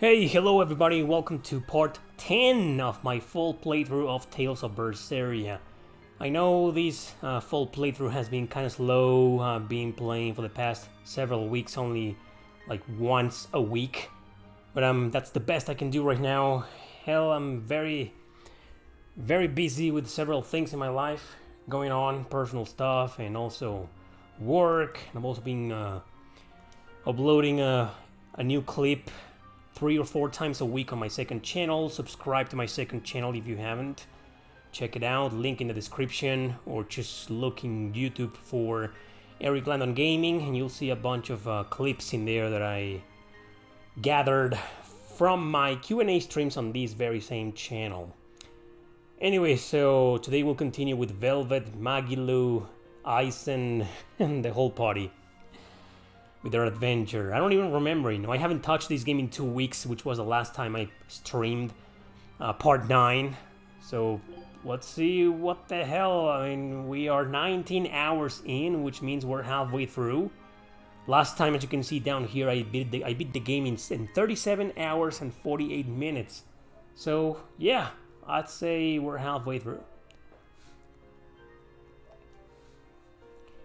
Hey, hello everybody, welcome to part 10 of my full playthrough of Tales of Berseria. I know this full playthrough has been kind of slow, been playing for the past several weeks, only like once a week. But that's the best I can do right now. Hell, I'm very busy with several things in my life going on, personal stuff and also work. I've also been uploading a new clip 3 or 4 times a week on my second channel. Subscribe to my second channel if you haven't. Check it out, link in the description, or just look in YouTube for Eric Landon Gaming and you'll see a bunch of clips in there that I gathered from my Q&A streams on this very same channel. Anyway, so today we'll continue with Velvet, Magilu, Eisen, and the whole party with their adventure. I don't even remember, I haven't touched this game in 2 weeks, which was the last time I streamed part 9. So let's see what the hell. I mean, we are 19 hours in, which means we're halfway through. Last time, as you can see down here, I beat the game in 37 hours and 48 minutes. So yeah, I'd say we're halfway through.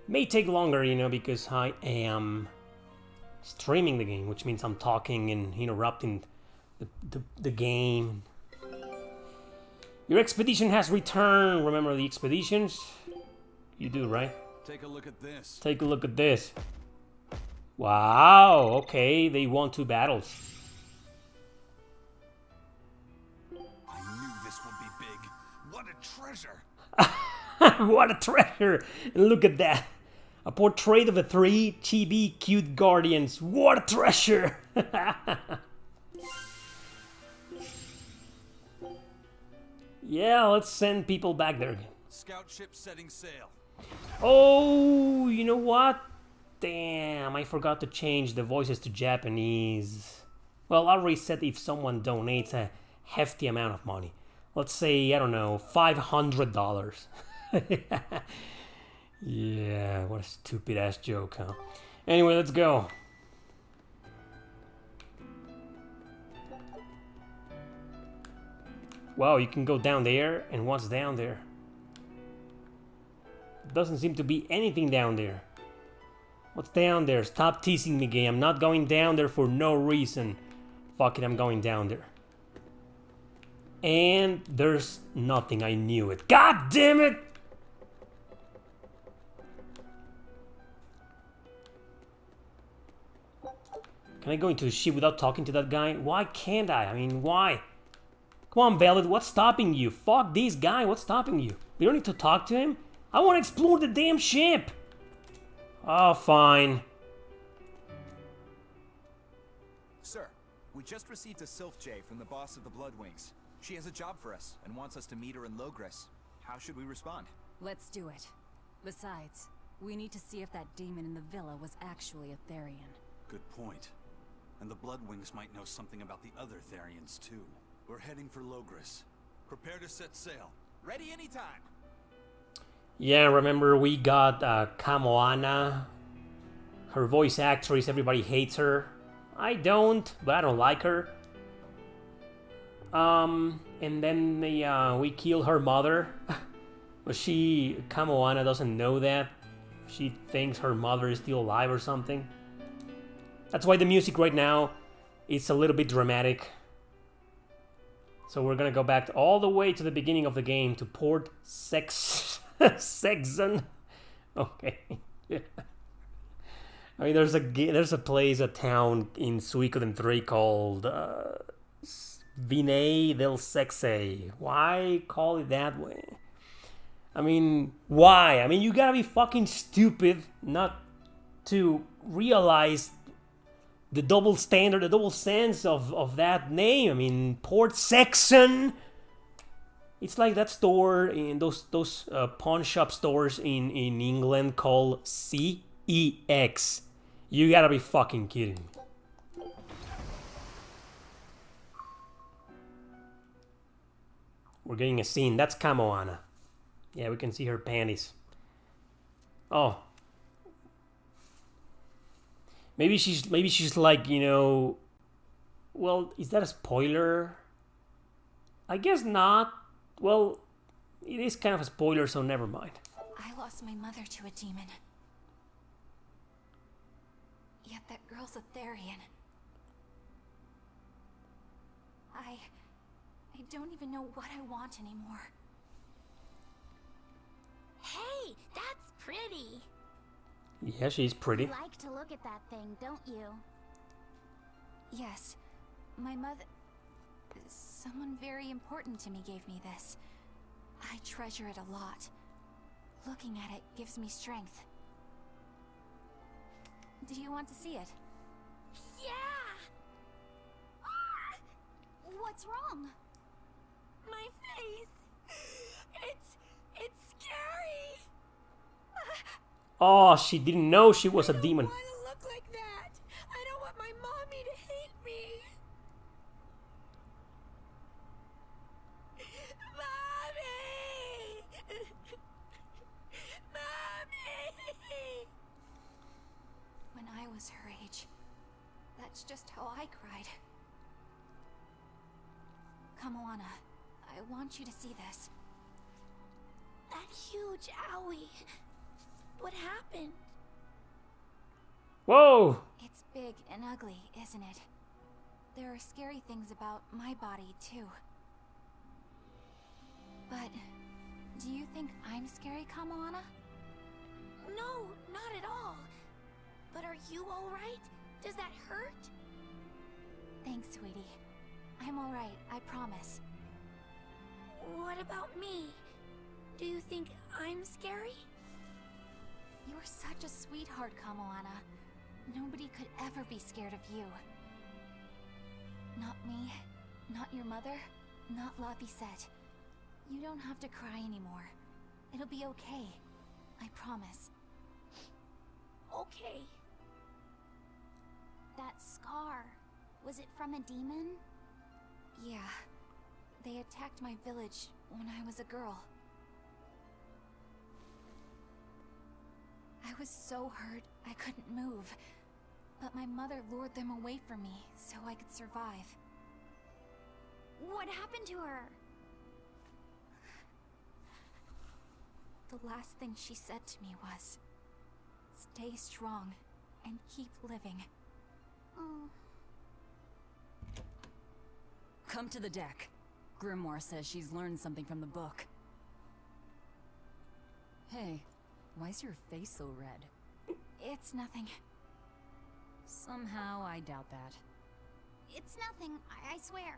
May take longer, because I am streaming the game, which means I'm talking and interrupting the game. Your expedition has returned. Remember the expeditions? You do, right? Take a look at this. Take a look at this. Wow, okay, they won 2 battles. I knew this would be big. What a treasure! What a treasure! Look at that. A portrait of the 3 chibi cute guardians. What a treasure! Yeah, let's send people back there. Scout ship setting sail. Oh, you know what? Damn, I forgot to change the voices to Japanese. Well, I'll reset if someone donates a hefty amount of money. Let's say, I don't know, $500. Yeah, what a stupid ass joke, huh? Anyway, let's go. Wow, you can go down there, and what's down there? Doesn't seem to be anything down there. What's down there? Stop teasing me, game. I'm not going down there for no reason. Fuck it, I'm going down there. And there's nothing. I knew it. God damn it! Can I go into the ship without talking to that guy? Why can't I? I mean, why? Come on, Velvet, what's stopping you? Fuck this guy, what's stopping you? You don't need to talk to him? I want to explore the damn ship! Oh, fine. Sir, we just received a Sylph J from the boss of the Bloodwings. She has a job for us and wants us to meet her in Logres. How should we respond? Let's do it. Besides, we need to see if that demon in the villa was actually a Therian. Good point. And the Bloodwings might know something about the other Therians too. We're heading for Logres. Prepare to set sail. Ready anytime. Yeah, remember we got Kamoana. Her voice actress, everybody hates her. I don't, but I don't like her. And then we kill her mother. But Kamoana doesn't know that. She thinks her mother is still alive or something. That's why the music right now is a little bit dramatic. So we're gonna go back all the way to the beginning of the game to Port Sexon. Okay. Yeah. I mean, there's a place, a town in Suikoden 3 called Vinay del Sexe. Why call it that way? I mean, why? I mean, you gotta be fucking stupid not to realize the double standard, the double sense of that name. I mean, Port Saxon. It's like that store in those pawn shop stores in England called CEX. You gotta be fucking kidding me. We're getting a scene. That's Kamoana. Yeah, we can see her panties. Oh. Maybe she's like, Well, is that a spoiler? I guess not. Well, it is kind of a spoiler, so never mind. I lost my mother to a demon. Yet that girl's a Therian. I don't even know what I want anymore. Hey, that's pretty. Yeah, she's pretty. You like to look at that thing, don't you? Yes, my mother... Someone very important to me gave me this. I treasure it a lot. Looking at it gives me strength. Do you want to see it? Yeah! Ah! What's wrong? My face! It's scary! Oh, she didn't know she was a demon. I don't want to look like that! I don't want my mommy to hate me! Mommy! Mommy! When I was her age, that's just how I cried. Come, Alana. I want you to see this. That huge owie. What happened? Whoa! It's big and ugly, isn't it? There are scary things about my body, too. But do you think I'm scary, Kamoana? No, not at all. But are you alright? Does that hurt? Thanks, sweetie. I'm alright, I promise. What about me? Do you think I'm scary? You're such a sweetheart, Kamoana. Nobody could ever be scared of you. Not me, not your mother, not Laphicet. You don't have to cry anymore. It'll be okay. I promise. Okay. That scar, was it from a demon? Yeah. They attacked my village when I was a girl. I was so hurt I couldn't move. But my mother lured them away from me so I could survive. What happened to her? The last thing she said to me was, "Stay strong and keep living." Oh. Come to the deck. Grimoire says she's learned something from the book. Hey, why's your face so red? It's nothing. Somehow I doubt that. It's nothing, I swear.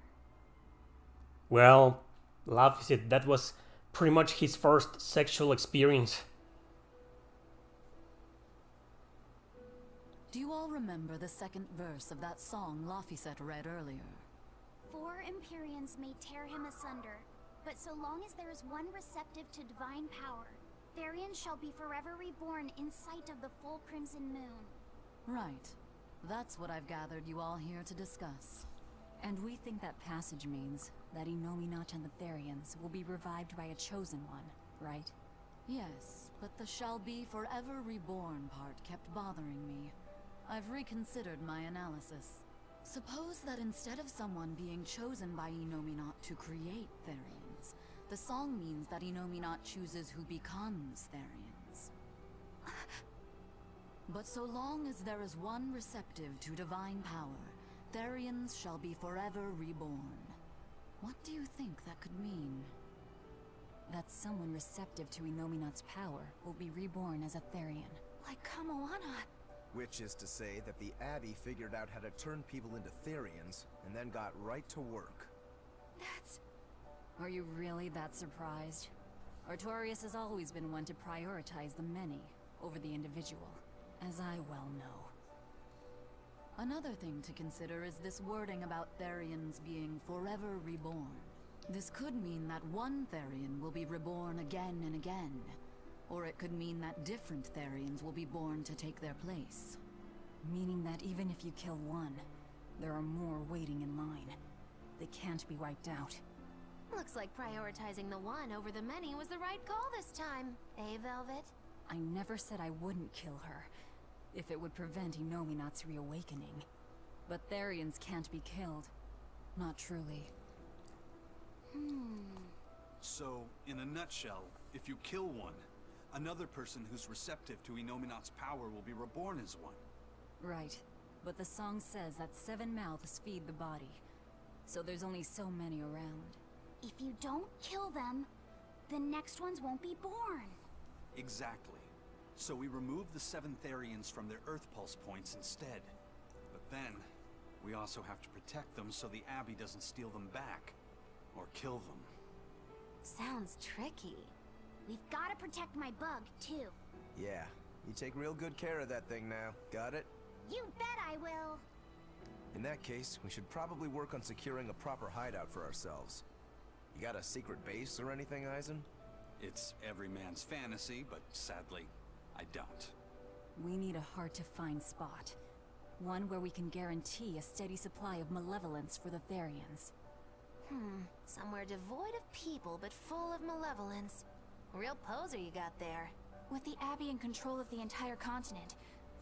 Well, Laphicet, that was pretty much his first sexual experience. Do you all remember the second verse of that song Laphicet read earlier? 4 Empyreans may tear him asunder, but so long as there is one receptive to divine power, Therian shall be forever reborn in sight of the full crimson moon. Right. That's what I've gathered you all here to discuss. And we think that passage means that Inominat and the Therians will be revived by a chosen one, right? Yes, but the shall be forever reborn part kept bothering me. I've reconsidered my analysis. Suppose that instead of someone being chosen by Inominat to create Therians, the song means that Inominat chooses who becomes Therians. But so long as there is one receptive to divine power, Therians shall be forever reborn. What do you think that could mean? That someone receptive to Inominat's power will be reborn as a Therian. Like Kamoana. Which is to say that the Abbey figured out how to turn people into Therians, and then got right to work. That's... Are you really that surprised? Artorias has always been one to prioritize the many over the individual, as I well know. Another thing to consider is this wording about Therians being forever reborn. This could mean that one Therian will be reborn again and again, or it could mean that different Therians will be born to take their place. Meaning that even if you kill one, there are more waiting in line. They can't be wiped out. Looks like prioritizing the one over the many was the right call this time, eh, Velvet? I never said I wouldn't kill her, if it would prevent Inominat's reawakening. But Therians can't be killed. Not truly. So, in a nutshell, if you kill one, another person who's receptive to Inominat's power will be reborn as one. Right. But the song says that 7 mouths feed the body. So there's only so many around. If you don't kill them, the next ones won't be born. Exactly. So we remove the 7 Therians from their Earth Pulse points instead. But then, we also have to protect them so the Abbey doesn't steal them back. Or kill them. Sounds tricky. We've got to protect my bug, too. Yeah, you take real good care of that thing now. Got it? You bet I will. In that case, we should probably work on securing a proper hideout for ourselves. You got a secret base or anything, Eisen? It's every man's fantasy, but sadly, I don't. We need a hard-to-find spot. One where we can guarantee a steady supply of malevolence for the Therians. Somewhere devoid of people but full of malevolence. Real poser you got there. With the Abbey in control of the entire continent,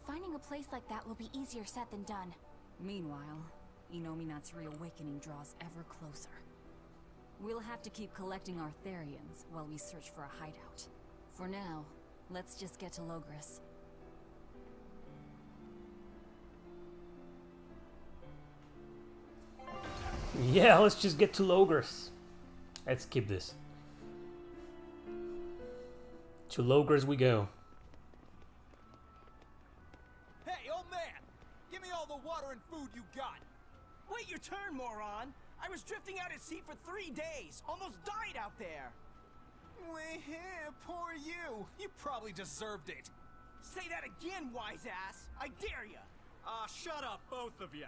finding a place like that will be easier said than done. Meanwhile, Inominat's reawakening draws ever closer. We'll have to keep collecting our Therians while we search for a hideout. For now, let's just get to Logres. Yeah, let's just get to Logres. Let's skip this. To Logres we go. Hey, old man! Give me all the water and food you got! Wait your turn, moron! I was drifting out at sea for 3 days! Almost died out there! Wait here, poor you! You probably deserved it! Say that again, wise ass! I dare ya! Shut up, both of ya!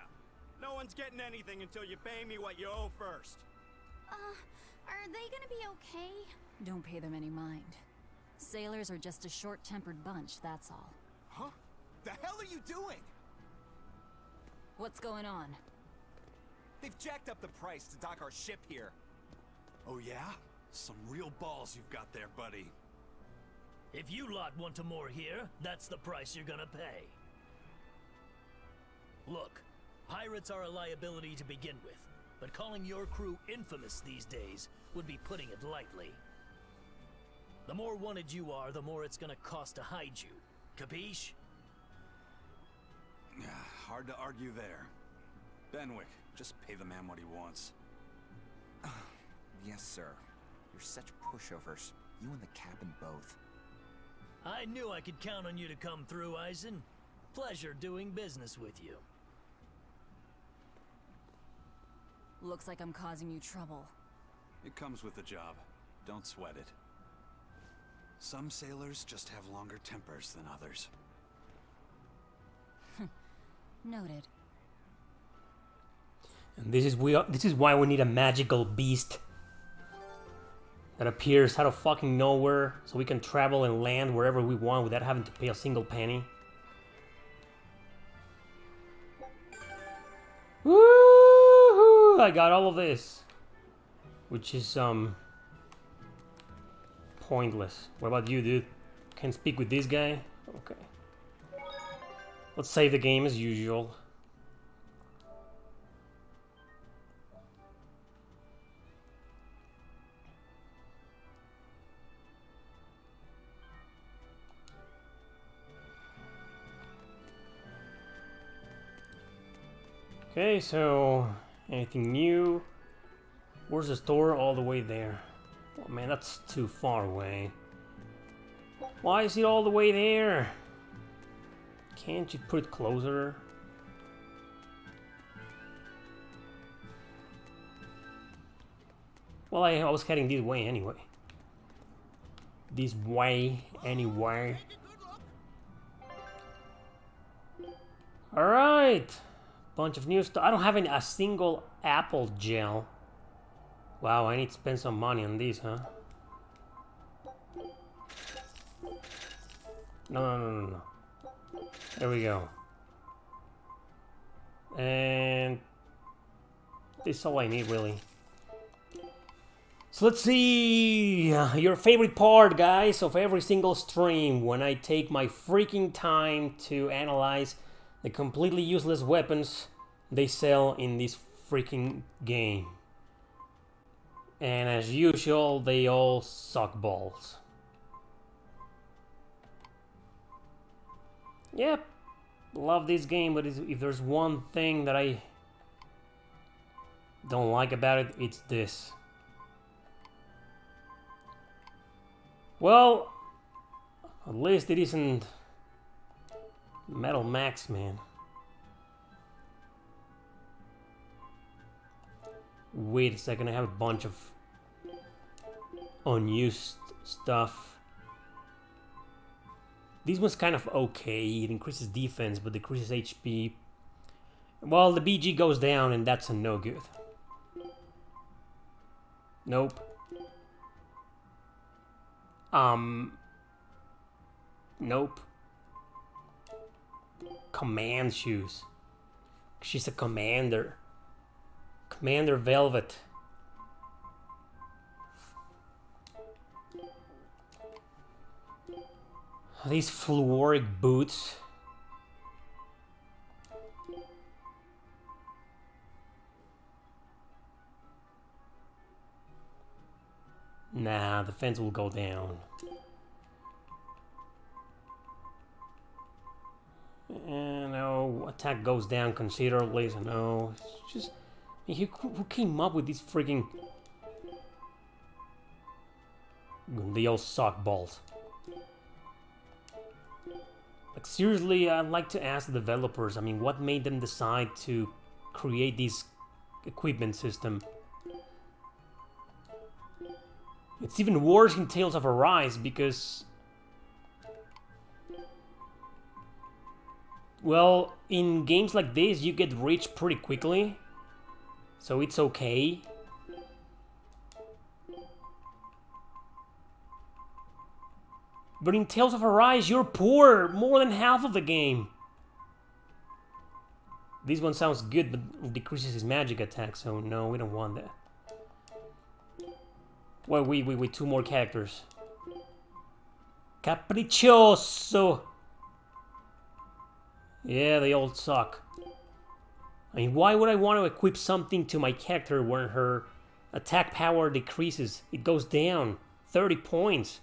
No one's getting anything until you pay me what you owe first. Are they gonna be okay? Don't pay them any mind. Sailors are just a short-tempered bunch, that's all. Huh? The hell are you doing? What's going on? They've jacked up the price to dock our ship here. Oh yeah? Some real balls you've got there, buddy. If you lot want to moor here, that's the price you're gonna pay. Look, pirates are a liability to begin with, but calling your crew infamous these days would be putting it lightly. The more wanted you are, the more it's gonna cost to hide you. Capiche? Hard to argue there. Benwick, just pay the man what he wants. Yes, sir. You're such pushovers. You and the captain both. I knew I could count on you to come through, Eisen. Pleasure doing business with you. Looks like I'm causing you trouble. It comes with the job. Don't sweat it. Some sailors just have longer tempers than others. Noted. And this is why we need a magical beast that appears out of fucking nowhere, so we can travel and land wherever we want without having to pay a single penny. Woohoo! I got all of this, which is pointless. What about you, dude? Can't speak with this guy? Okay. Let's save the game as usual. Okay, so anything new? Where's the store? All the way there. Oh man, that's too far away. Why is it all the way there? Can't you put it closer? Well, I was heading this way anyway. This way, anyway. Alright! Bunch of new stuff. I don't have a single apple gel. Wow, I need to spend some money on these, huh? No. There we go. And this is all I need, really. So let's see your favorite part, guys, of every single stream, when I take my freaking time to analyze the completely useless weapons they sell in this freaking game. And as usual, they all suck balls. Yep, love this game, but if there's one thing that I don't like about it, it's this. Well, at least it isn't Metal Max, man. Wait a second, I have a bunch of unused stuff. This one's kind of okay. It increases defense, but decreases HP. Well, the BG goes down, and that's a no good. Nope. Nope. Command shoes. She's a commander. Commander Velvet. These fluoric boots. Nah, the fence will go down. And no, attack goes down considerably, so no. It's just, who came up with these freaking... They all suck balls. Like, seriously, I'd like to ask the developers, I mean, what made them decide to create this equipment system? It's even worse in Tales of Arise because... Well, in games like this, you get rich pretty quickly, so it's okay. But in Tales of Arise, you're poor more than half of the game. This one sounds good, but it decreases his magic attack, so no, we don't want that. Well, wait, two more characters. Capriccioso! Yeah, they all suck. I mean, why would I want to equip something to my character when her attack power decreases? It goes down 30 points.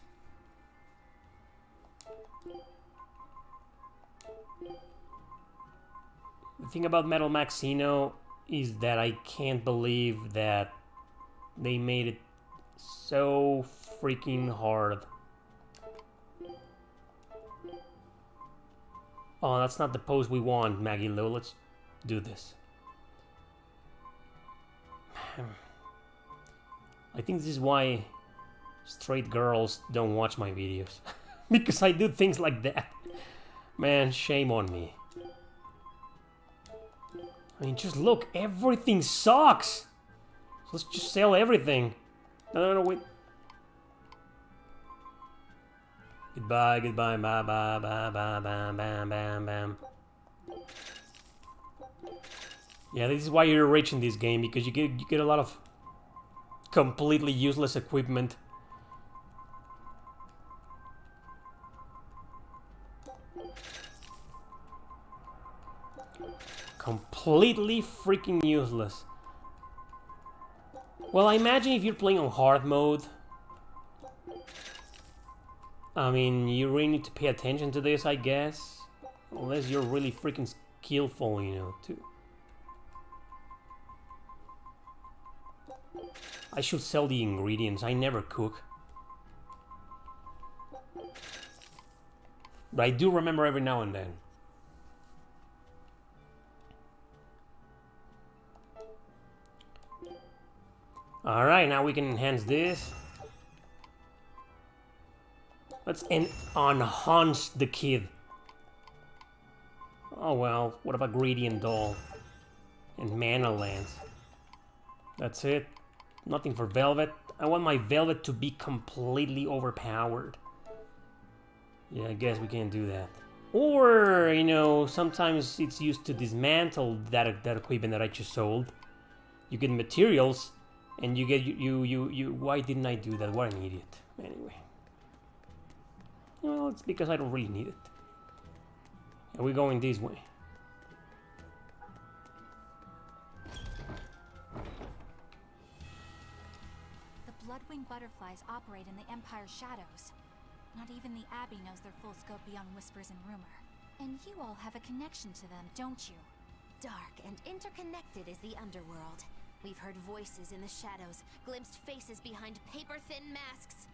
The thing about Metal Maxino is that I can't believe that they made it so freaking hard. Oh, that's not the pose we want, Maggie Lou. Let's do this. I think this is why straight girls don't watch my videos. Because I do things like that. Man, shame on me. I mean, just look, everything sucks. So let's just sell everything. No, wait. Goodbye, bye, bye, bye, bam, bam, bam, bam. Yeah, this is why you're rich in this game, because you get a lot of completely useless equipment. Completely freaking useless. Well, I imagine if you're playing on hard mode, I mean, you really need to pay attention to this, I guess. Unless you're really freaking skillful, you know, too. I should sell the ingredients. I never cook. But I do remember every now and then. Alright, now we can enhance this. Let's enhance the kid. Oh well, what about Gradient Doll? And Mana Lance. That's it. Nothing for Velvet. I want my Velvet to be completely overpowered. Yeah, I guess we can't do that. Or, you know, sometimes it's used to dismantle that equipment that I just sold. You get materials, and you get you. Why didn't I do that? What an idiot. Anyway. Well, it's because I don't really need it. And we're going this way. blood-winged butterflies operate in the Empire's shadows. Not even the Abbey knows their full scope beyond whispers and rumor. And you all have a connection to them, don't you? Dark and interconnected is the underworld. We've heard voices in the shadows, glimpsed faces behind paper-thin masks.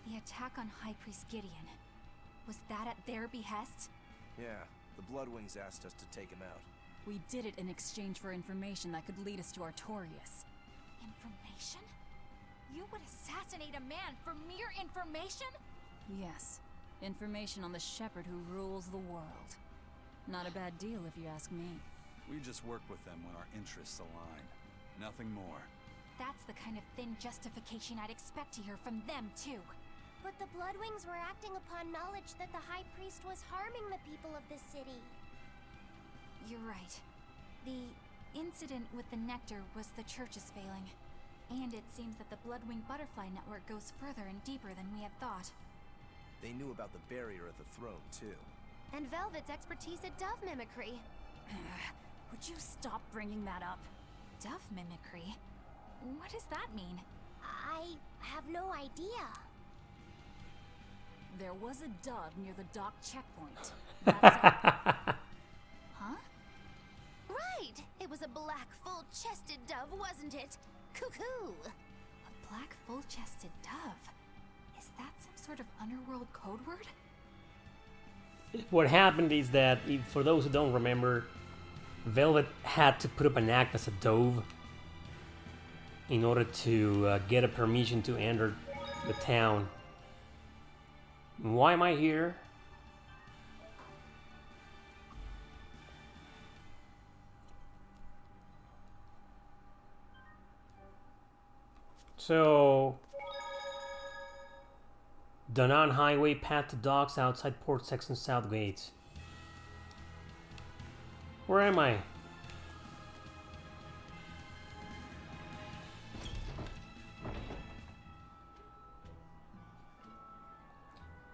The attack on High Priest Gideon. Was that at their behest? Yeah, the Bloodwings asked us to take him out. We did it in exchange for information that could lead us to Artorias. Information? You would assassinate a man for mere information? Yes. Information on the Shepherd who rules the world. Not a bad deal if you ask me. We just work with them when our interests align. Nothing more. That's the kind of thin justification I'd expect to hear from them, too. But the Bloodwings were acting upon knowledge that the High Priest was harming the people of the city. You're right. The incident with the nectar was the Church's failing. And it seems that the Bloodwing Butterfly Network goes further and deeper than we had thought. They knew about the barrier at the throne, too. And Velvet's expertise at dove mimicry. Would you stop bringing that up? Dove mimicry? What does that mean? I have no idea. There was a dove near the dock checkpoint. That's all. Huh? Right! It was a black, full-chested dove, wasn't it? Cuckoo! A black, full-chested dove? Is that some sort of underworld code word? What happened is that, for those who don't remember, Velvet had to put up an act as a dove in order to get a permission to enter the town. Why am I here? So, Danan Highway, path to docks outside Port Section South Gates. Where am I?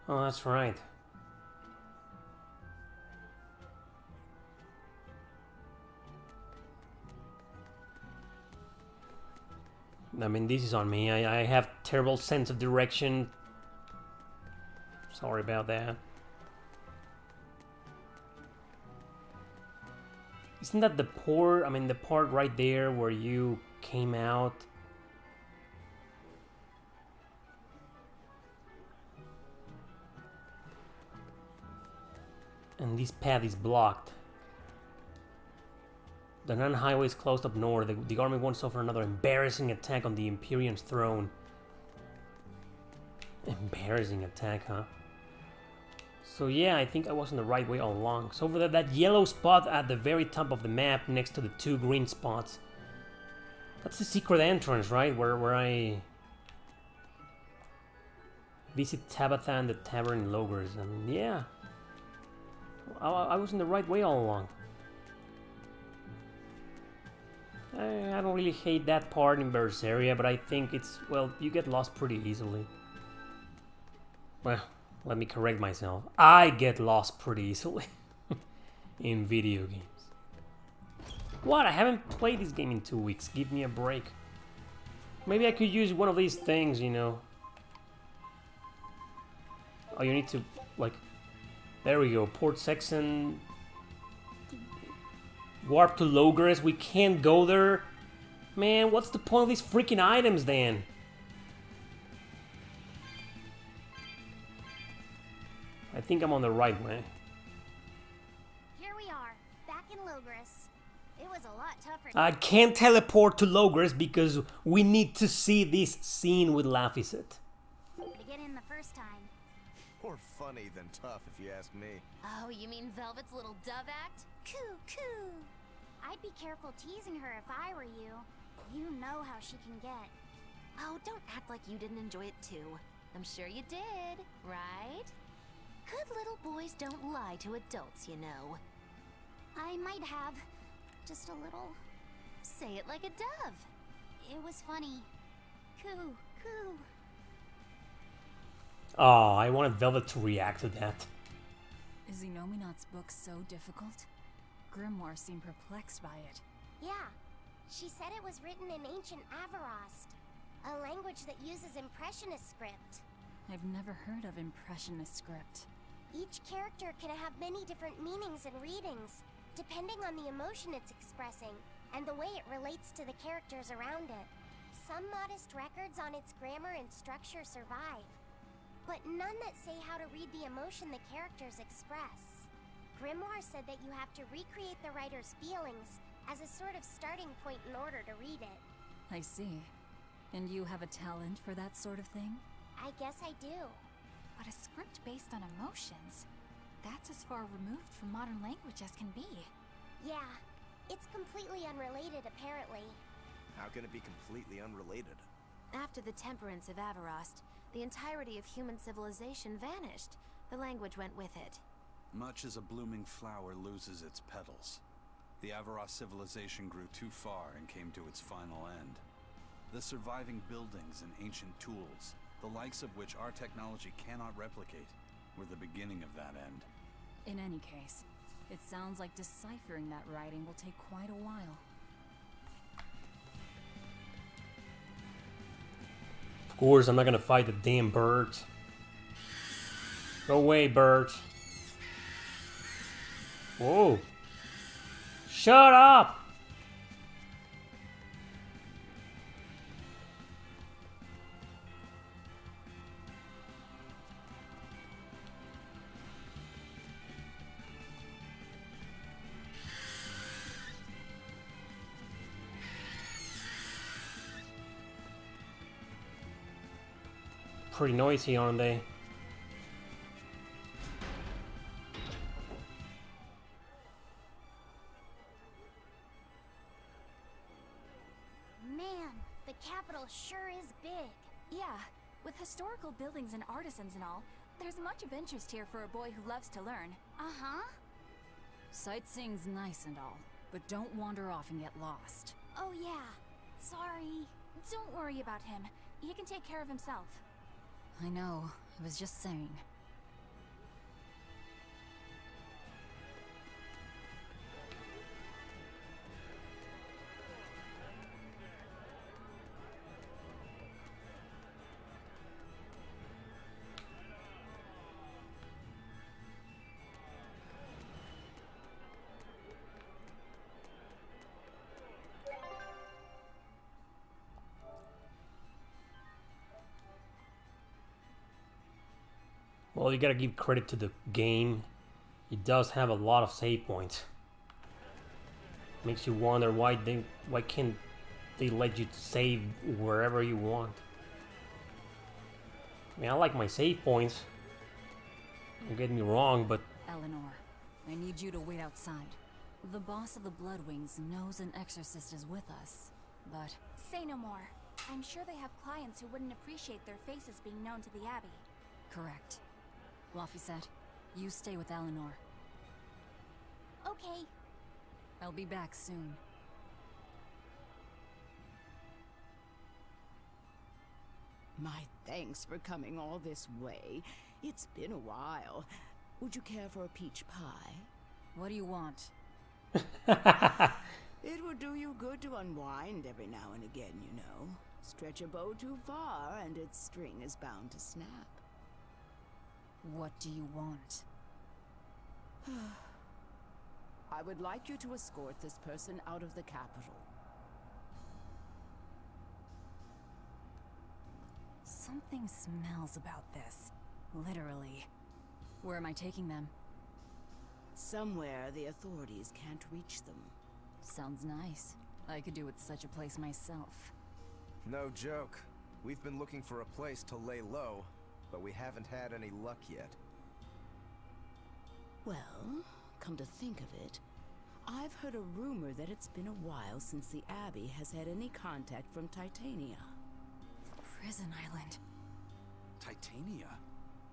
Oh, that's right. I mean, this is on me. I have terrible sense of direction. Sorry about that. Isn't that the port? I mean, the part right there where you came out? And this path is blocked. The Nan Highway is closed up north. The army won't suffer another embarrassing attack on the Imperium's throne. Embarrassing attack, huh? So yeah, I think I was on the right way all along. So over there, that yellow spot at the very top of the map next to the two green spots. That's the secret entrance, right? Where I visit Tabitha and the tavern in Logres. And yeah, I was in the right way all along. I don't really hate that part in Berseria, but I think it's, well, you get lost pretty easily. Well, let me correct myself. I get lost pretty easily in video games. What? I haven't played this game in 2 weeks. Give me a break. Maybe I could use one of these things, you know. Oh, you need to, like... There we go. Port Section... Warp to Logres. We can't go there. Man, what's the point of these freaking items then? I think I'm on the right way. Here we are, back in Logres. It was a lot tougher. I can't teleport to Logres because we need to see this scene with Laphicet. To get in the first time. More funny than tough, if you ask me. Oh, you mean Velvet's little dove act? Coo, coo. I'd be careful teasing her if I were you. You know how she can get. Oh, don't act like you didn't enjoy it too. I'm sure you did, right? Good little boys don't lie to adults, you know. I might have. Just a little. Say it like a dove. It was funny. Coo, coo. Oh, I wanted Velvet to react to that. Is Inominat's book so difficult? Grimoire seemed perplexed by it. Yeah. She said it was written in ancient Avarost. A language that uses Impressionist script. I've never heard of Impressionist script. Each character can have many different meanings and readings, depending on the emotion it's expressing, and the way it relates to the characters around it. Some modest records on its grammar and structure survive, but none that say how to read the emotion the characters express. Grimoire said that you have to recreate the writer's feelings as a sort of starting point in order to read it. I see. And you have a talent for that sort of thing? I guess I do. But a script based on emotions? That's as far removed from modern language as can be. Yeah, it's completely unrelated apparently. How can it be completely unrelated? After the temperance of Avarost, the entirety of human civilization vanished. The language went with it. Much as a blooming flower loses its petals, the Avarost civilization grew too far and came to its final end. The surviving buildings and ancient tools, the likes of which our technology cannot replicate, were the beginning of that end. In any case, it sounds like deciphering that writing will take quite a while. Of course, I'm not gonna fight the damn birds. Go away, birds. Whoa. Shut up! Pretty noisy, aren't they? Man, the capital sure is big. Yeah, with historical buildings and artisans and all, there's much of interest here for a boy who loves to learn. Uh-huh. Sightseeing's nice and all, but don't wander off and get lost. Oh yeah, sorry. Don't worry about him. He can take care of himself. I know, I was just saying. Well, you gotta give credit to the game. It does have a lot of save points. Makes you wonder why can't they let you save wherever you want. I mean, I like my save points. Don't get me wrong, but Eleanor, I need you to wait outside. The boss of the Bloodwings knows an exorcist is with us, but... Say no more. I'm sure they have clients who wouldn't appreciate their faces being known to the Abbey. Correct. Laphicet, you stay with Eleanor. Okay. I'll be back soon. My thanks for coming all this way. It's been a while. Would you care for a peach pie? What do you want? It would do you good to unwind every now and again, you know. Stretch a bow too far and its string is bound to snap. What do you want? I would like you to escort this person out of the capital. Something smells about this. Literally. Where am I taking them? Somewhere the authorities can't reach them. Sounds nice. I could do with such a place myself. No joke. We've been looking for a place to lay low, but we haven't had any luck yet. Well, come to think of it, I've heard a rumor that it's been a while since the Abbey has had any contact from Titania. Prison Island. Titania?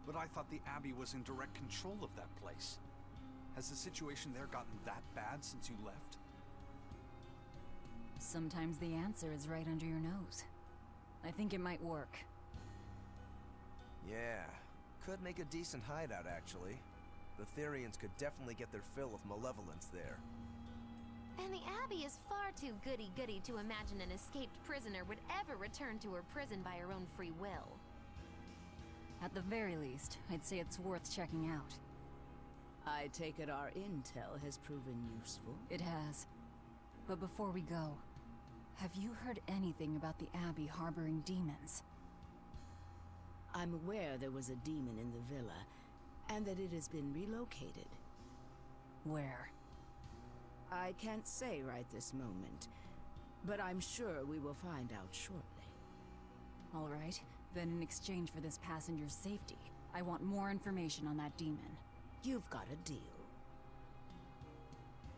But I thought the Abbey was in direct control of that place. Has the situation there gotten that bad since you left? Sometimes the answer is right under your nose. I think it might work. Yeah, could make a decent hideout actually. The Therians could definitely get their fill of malevolence there. And the Abbey is far too goody-goody to imagine an escaped prisoner would ever return to her prison by her own free will. At the very least, I'd say it's worth checking out. I take it our intel has proven useful. It has. But before we go, have you heard anything about the Abbey harboring demons? I'm aware there was a demon in the villa, and that it has been relocated. Where? I can't say right this moment, but I'm sure we will find out shortly. All right, then in exchange for this passenger's safety, I want more information on that demon. You've got a deal.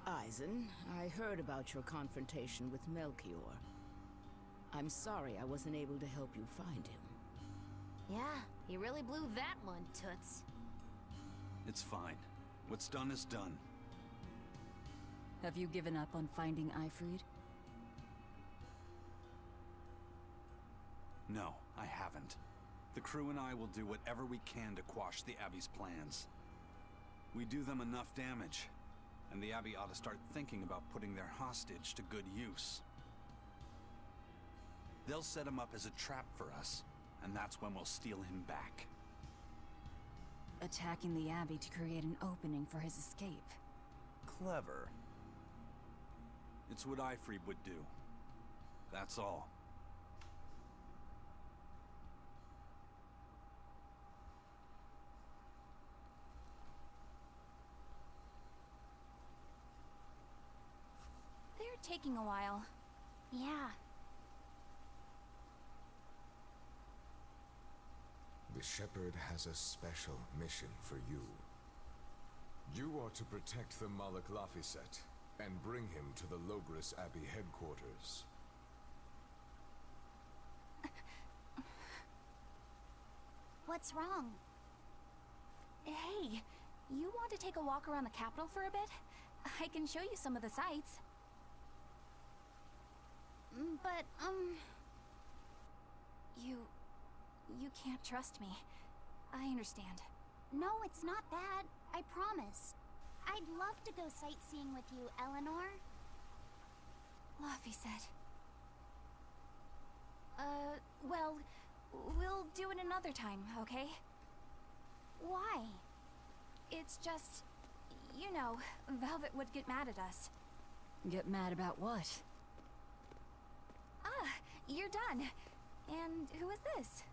Eisen, I heard about your confrontation with Melchior. I'm sorry I wasn't able to help you find him. Yeah, he really blew that one, Toots. It's fine. What's done is done. Have you given up on finding Eifried? No, I haven't. The crew and I will do whatever we can to quash the Abbey's plans. We do them enough damage, and the Abbey ought to start thinking about putting their hostage to good use. They'll set him up as a trap for us, and that's when we'll steal him back. Attacking the Abbey to create an opening for his escape. Clever. It's what Eifried would do. That's all. They're taking a while. Yeah. The Shepherd has a special mission for you. You are to protect the Malak Lafiset and bring him to the Logres Abbey headquarters. What's wrong? Hey, you want to take a walk around the capital for a bit? I can show you some of the sights. But, You can't trust me. I understand. No, it's not that. I promise. I'd love to go sightseeing with you, Eleanor. Lafiset. Well, we'll do it another time, okay? Why? It's just, you know, Velvet would get mad at us. Get mad about what? Ah, you're done. And who is this?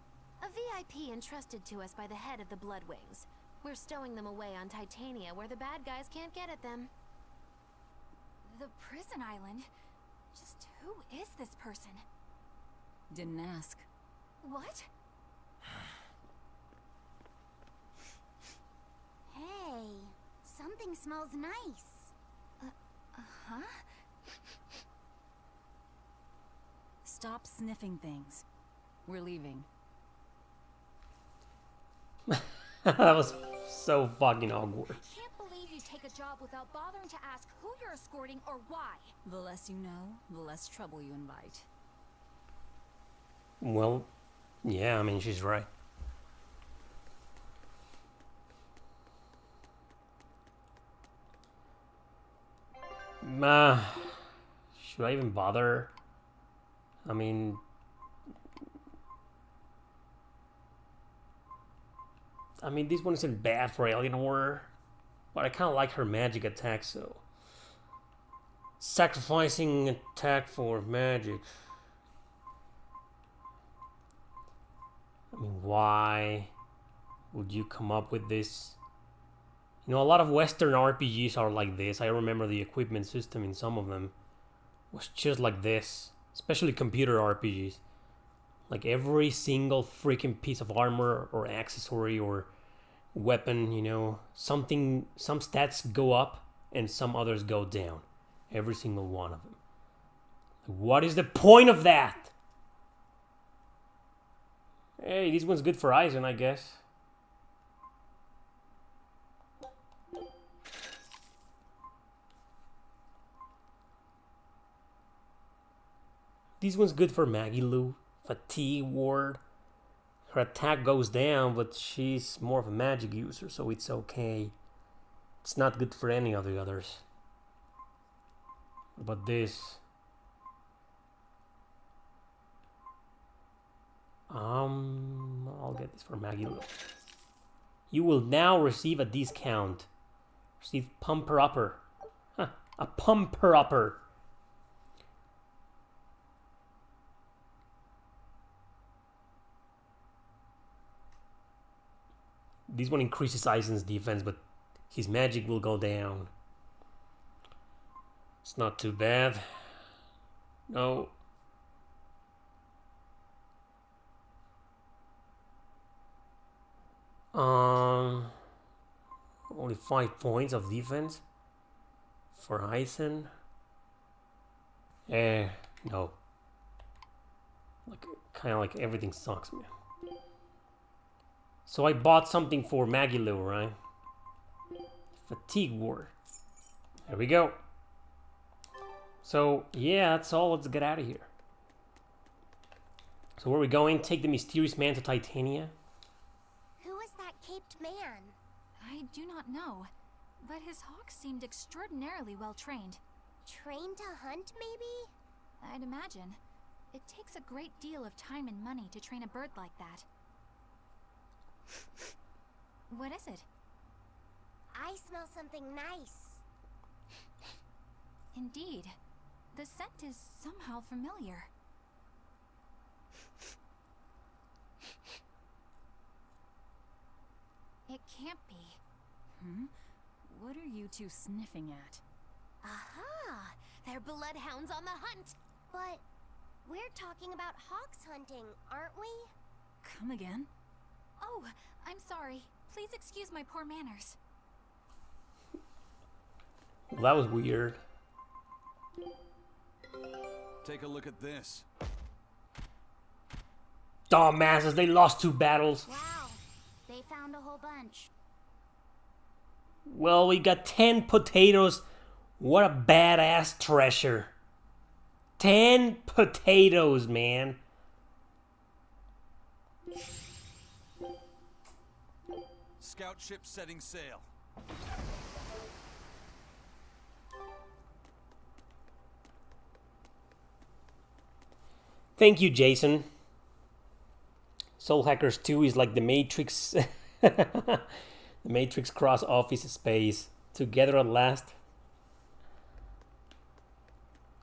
A VIP entrusted to us by the head of the Bloodwings. We're stowing them away on Titania where the bad guys can't get at them. The prison island? Just who is this person? Didn't ask. What? Hey, something smells nice. Huh? Stop sniffing things. We're leaving. That was so fucking awkward. I can't believe you take a job without bothering to ask who you're escorting or why. The less you know, the less trouble you invite. Well, yeah, I mean, she's right. Should I even bother? I mean, this one isn't bad for Eleanor, but I kind of like her magic attack, so sacrificing attack for magic. I mean, why would you come up with this? You know, a lot of Western RPGs are like this. I remember the equipment system in some of them was just like this, especially computer RPGs. Like every single freaking piece of armor or accessory or weapon, you know, some stats go up and some others go down. Every single one of them. What is the point of that? Hey, this one's good for Eisen, I guess. This one's good for Maggie Lou. Fatigue ward. Her attack goes down, but she's more of a magic user, so it's okay. It's not good for any of the others. What about this? I'll get this for Maggie Lou. You will now receive a discount. Receive pumper upper. Huh, a pumper upper. This one increases Eisen's defense, but his magic will go down. It's not too bad. No. Only 5 points of defense for Eisen. No. Like, kind of like everything sucks, man. So I bought something for Magilo, right? Fatigue Ward. There we go. So, yeah, that's all. Let's get out of here. So where are we going? Take the mysterious man to Titania? Who is that caped man? I do not know, but his hawk seemed extraordinarily well trained. Trained to hunt, maybe? I'd imagine. It takes a great deal of time and money to train a bird like that. What is it? I smell something nice. Indeed. The scent is somehow familiar. It can't be. What are you two sniffing at? Aha! They're bloodhounds on the hunt! But we're talking about hawks hunting, aren't we? Come again? Oh, I'm sorry. Please excuse my poor manners. Well, that was weird. Take a look at this. Dumbasses, they lost 2 battles. Wow, they found a whole bunch. Well, we got 10 potatoes. What a badass treasure. 10 potatoes, man. Scout ship setting sail. Thank you, Jason. Soul Hackers 2 is like the Matrix. The Matrix cross Office Space. Together at last.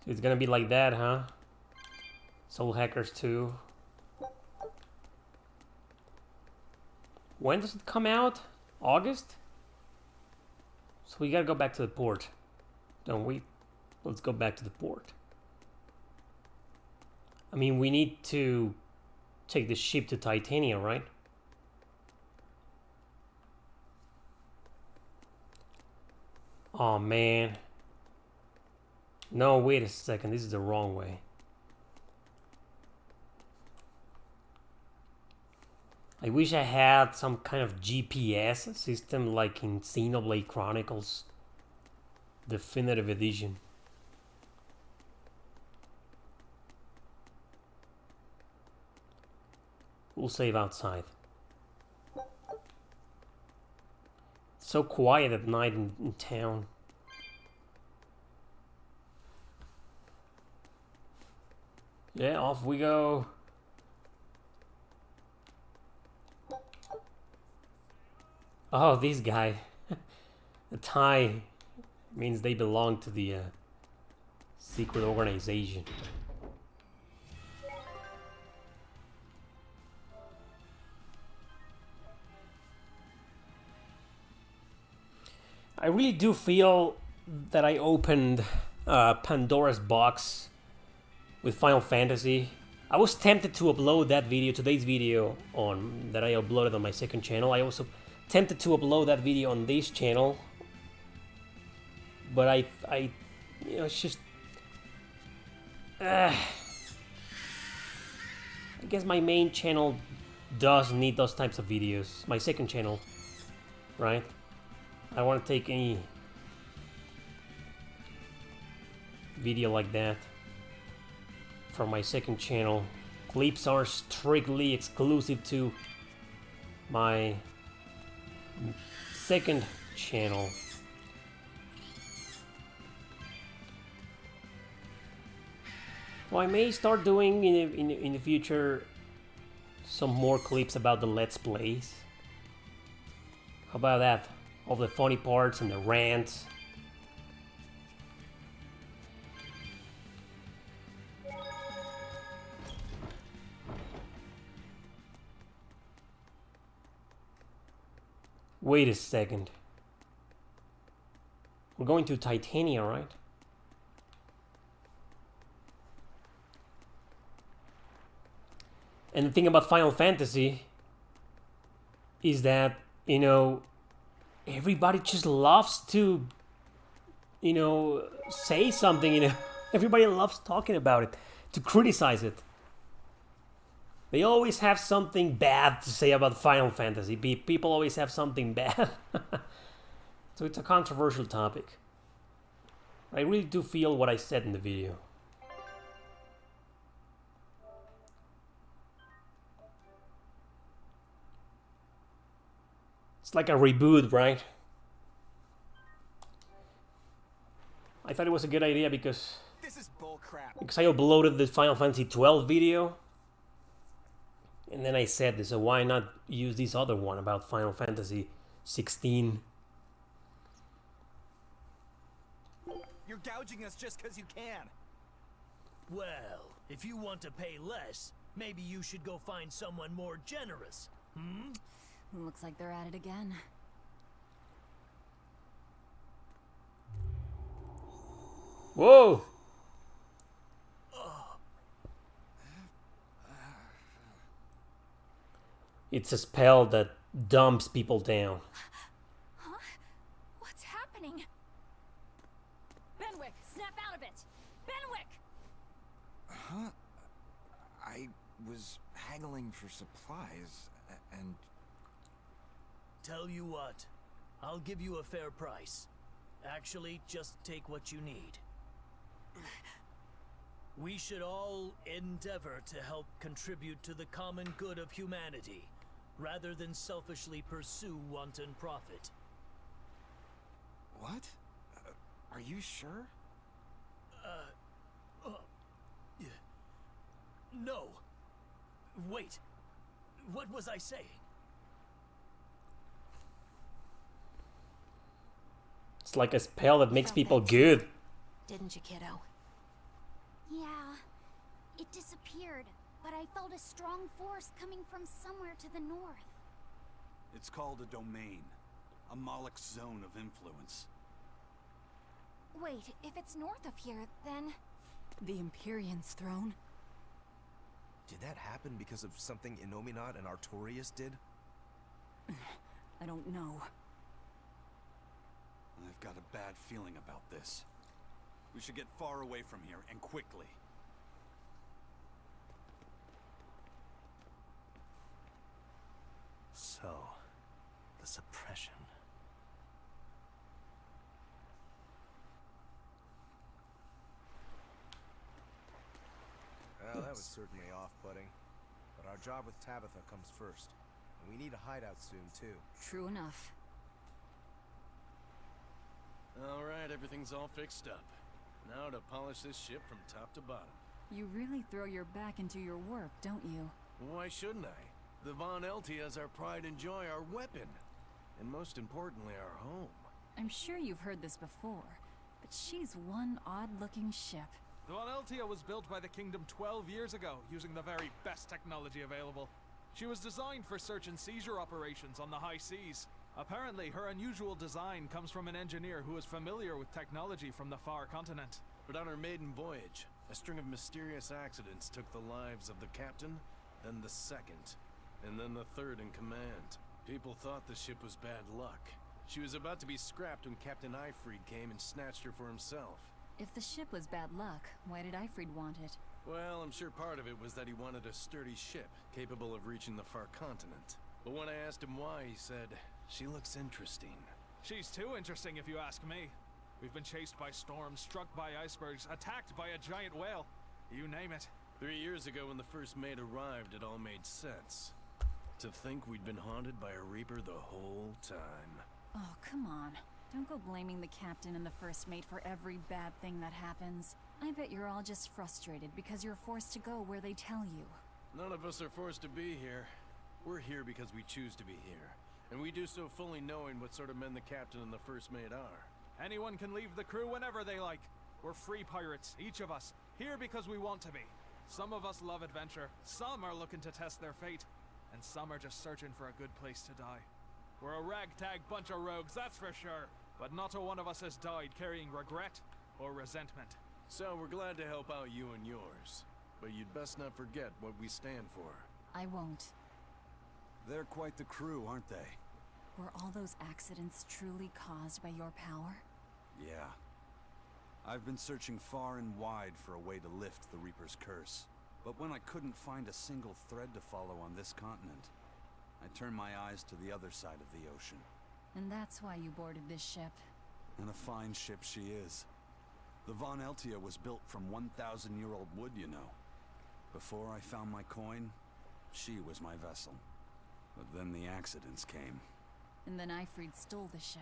So it's gonna be like that, huh? Soul Hackers 2. When does it come out? August? So we gotta go back to the port. Don't we? Let's go back to the port. I mean, we need to take the ship to Titania, right? Oh, man. No, wait a second. This is the wrong way. I wish I had some kind of GPS system like in Xenoblade Chronicles Definitive Edition. We'll save outside. It's so quiet at night in town. Yeah, off we go. Oh, this guy. The tie means they belong to the secret organization. I really do feel that I opened Pandora's box with Final Fantasy. I was tempted to upload that video, today's video, that I uploaded on my second channel. I also tempted to upload that video on this channel, but I you know, it's just I guess my main channel does need those types of videos. My second channel, right? I don't want to take any video like that from my second channel. Clips are strictly exclusive to my second channel. Well, I may start doing in the future some more clips about the Let's Plays. How about that? All the funny parts and the rants. Wait a second. We're going to Titania, right? And the thing about Final Fantasy is that, you know, everybody just loves to, you know, say something, you know. Everybody loves talking about it, to criticize it. They always have something bad to say about Final Fantasy. People always have something bad. So it's a controversial topic. I really do feel what I said in the video. It's like a reboot, right? I thought it was a good idea because This is bullcrap. Because I uploaded the Final Fantasy 12 video, and then I said this, so why not use this other one about Final Fantasy 16? You're gouging us just because you can. Well, if you want to pay less, maybe you should go find someone more generous. Hmm? Looks like they're at it again. Whoa! It's a spell that dumps people down. Huh? What's happening? Benwick, snap out of it! Benwick! Huh? I was haggling for supplies, and... Tell you what, I'll give you a fair price. Actually, just take what you need. We should all endeavor to help contribute to the common good of humanity, rather than selfishly pursue wanton profit. What? Are you sure? No. Wait. What was I saying? It's like a spell that makes people good. Didn't you, kiddo? Yeah, it disappeared, but I felt a strong force coming from somewhere to the north. It's called a domain, a Moloch zone of influence. Wait, if it's north of here, then... The Empyrean's throne? Did that happen because of something Innominat and Artorias did? I don't know. I've got a bad feeling about this. We should get far away from here, and quickly. So, the suppression. Well, that was certainly off-putting. But our job with Tabitha comes first. And we need a hideout soon, too. True enough. Alright, everything's all fixed up. Now to polish this ship from top to bottom. You really throw your back into your work, don't you? Why shouldn't I? The Von Eltia's our pride and joy, our weapon. And most importantly, our home. I'm sure you've heard this before, but she's one odd-looking ship. The Von Eltia was built by the Kingdom 12 years ago, using the very best technology available. She was designed for search and seizure operations on the high seas. Apparently, her unusual design comes from an engineer who is familiar with technology from the far continent. But on her maiden voyage, a string of mysterious accidents took the lives of the captain, then the second, and then the third in command. People thought the ship was bad luck. She was about to be scrapped when Captain Ifrid came and snatched her for himself. If the ship was bad luck, why did Ifrid want it? Well, I'm sure part of it was that he wanted a sturdy ship, capable of reaching the far continent. But when I asked him why, he said, "She looks interesting." She's too interesting if you ask me. We've been chased by storms, struck by icebergs, attacked by a giant whale. You name it. 3 years ago when the first mate arrived, it all made sense. To think we'd been haunted by a Reaper the whole time. Oh, come on. Don't go blaming the captain and the first mate for every bad thing that happens. I bet you're all just frustrated because you're forced to go where they tell you. None of us are forced to be here. We're here because we choose to be here. And we do so fully knowing what sort of men the captain and the first mate are. Anyone can leave the crew whenever they like. We're free pirates, each of us, here because we want to be. Some of us love adventure, some are looking to test their fate, and some are just searching for a good place to die. We're a ragtag bunch of rogues, that's for sure, but not a one of us has died carrying regret or resentment. So we're glad to help out you and yours. But you'd best not forget what we stand for. I won't. They're quite the crew, aren't they? Were all those accidents truly caused by your power? Yeah. I've been searching far and wide for a way to lift the Reaper's curse. But when I couldn't find a single thread to follow on this continent, I turned my eyes to the other side of the ocean. And that's why you boarded this ship. And a fine ship she is. The Von Eltia was built from 1,000-year-old wood, you know. Before I found my coin, she was my vessel. But then the accidents came. And then Ifrid stole the ship.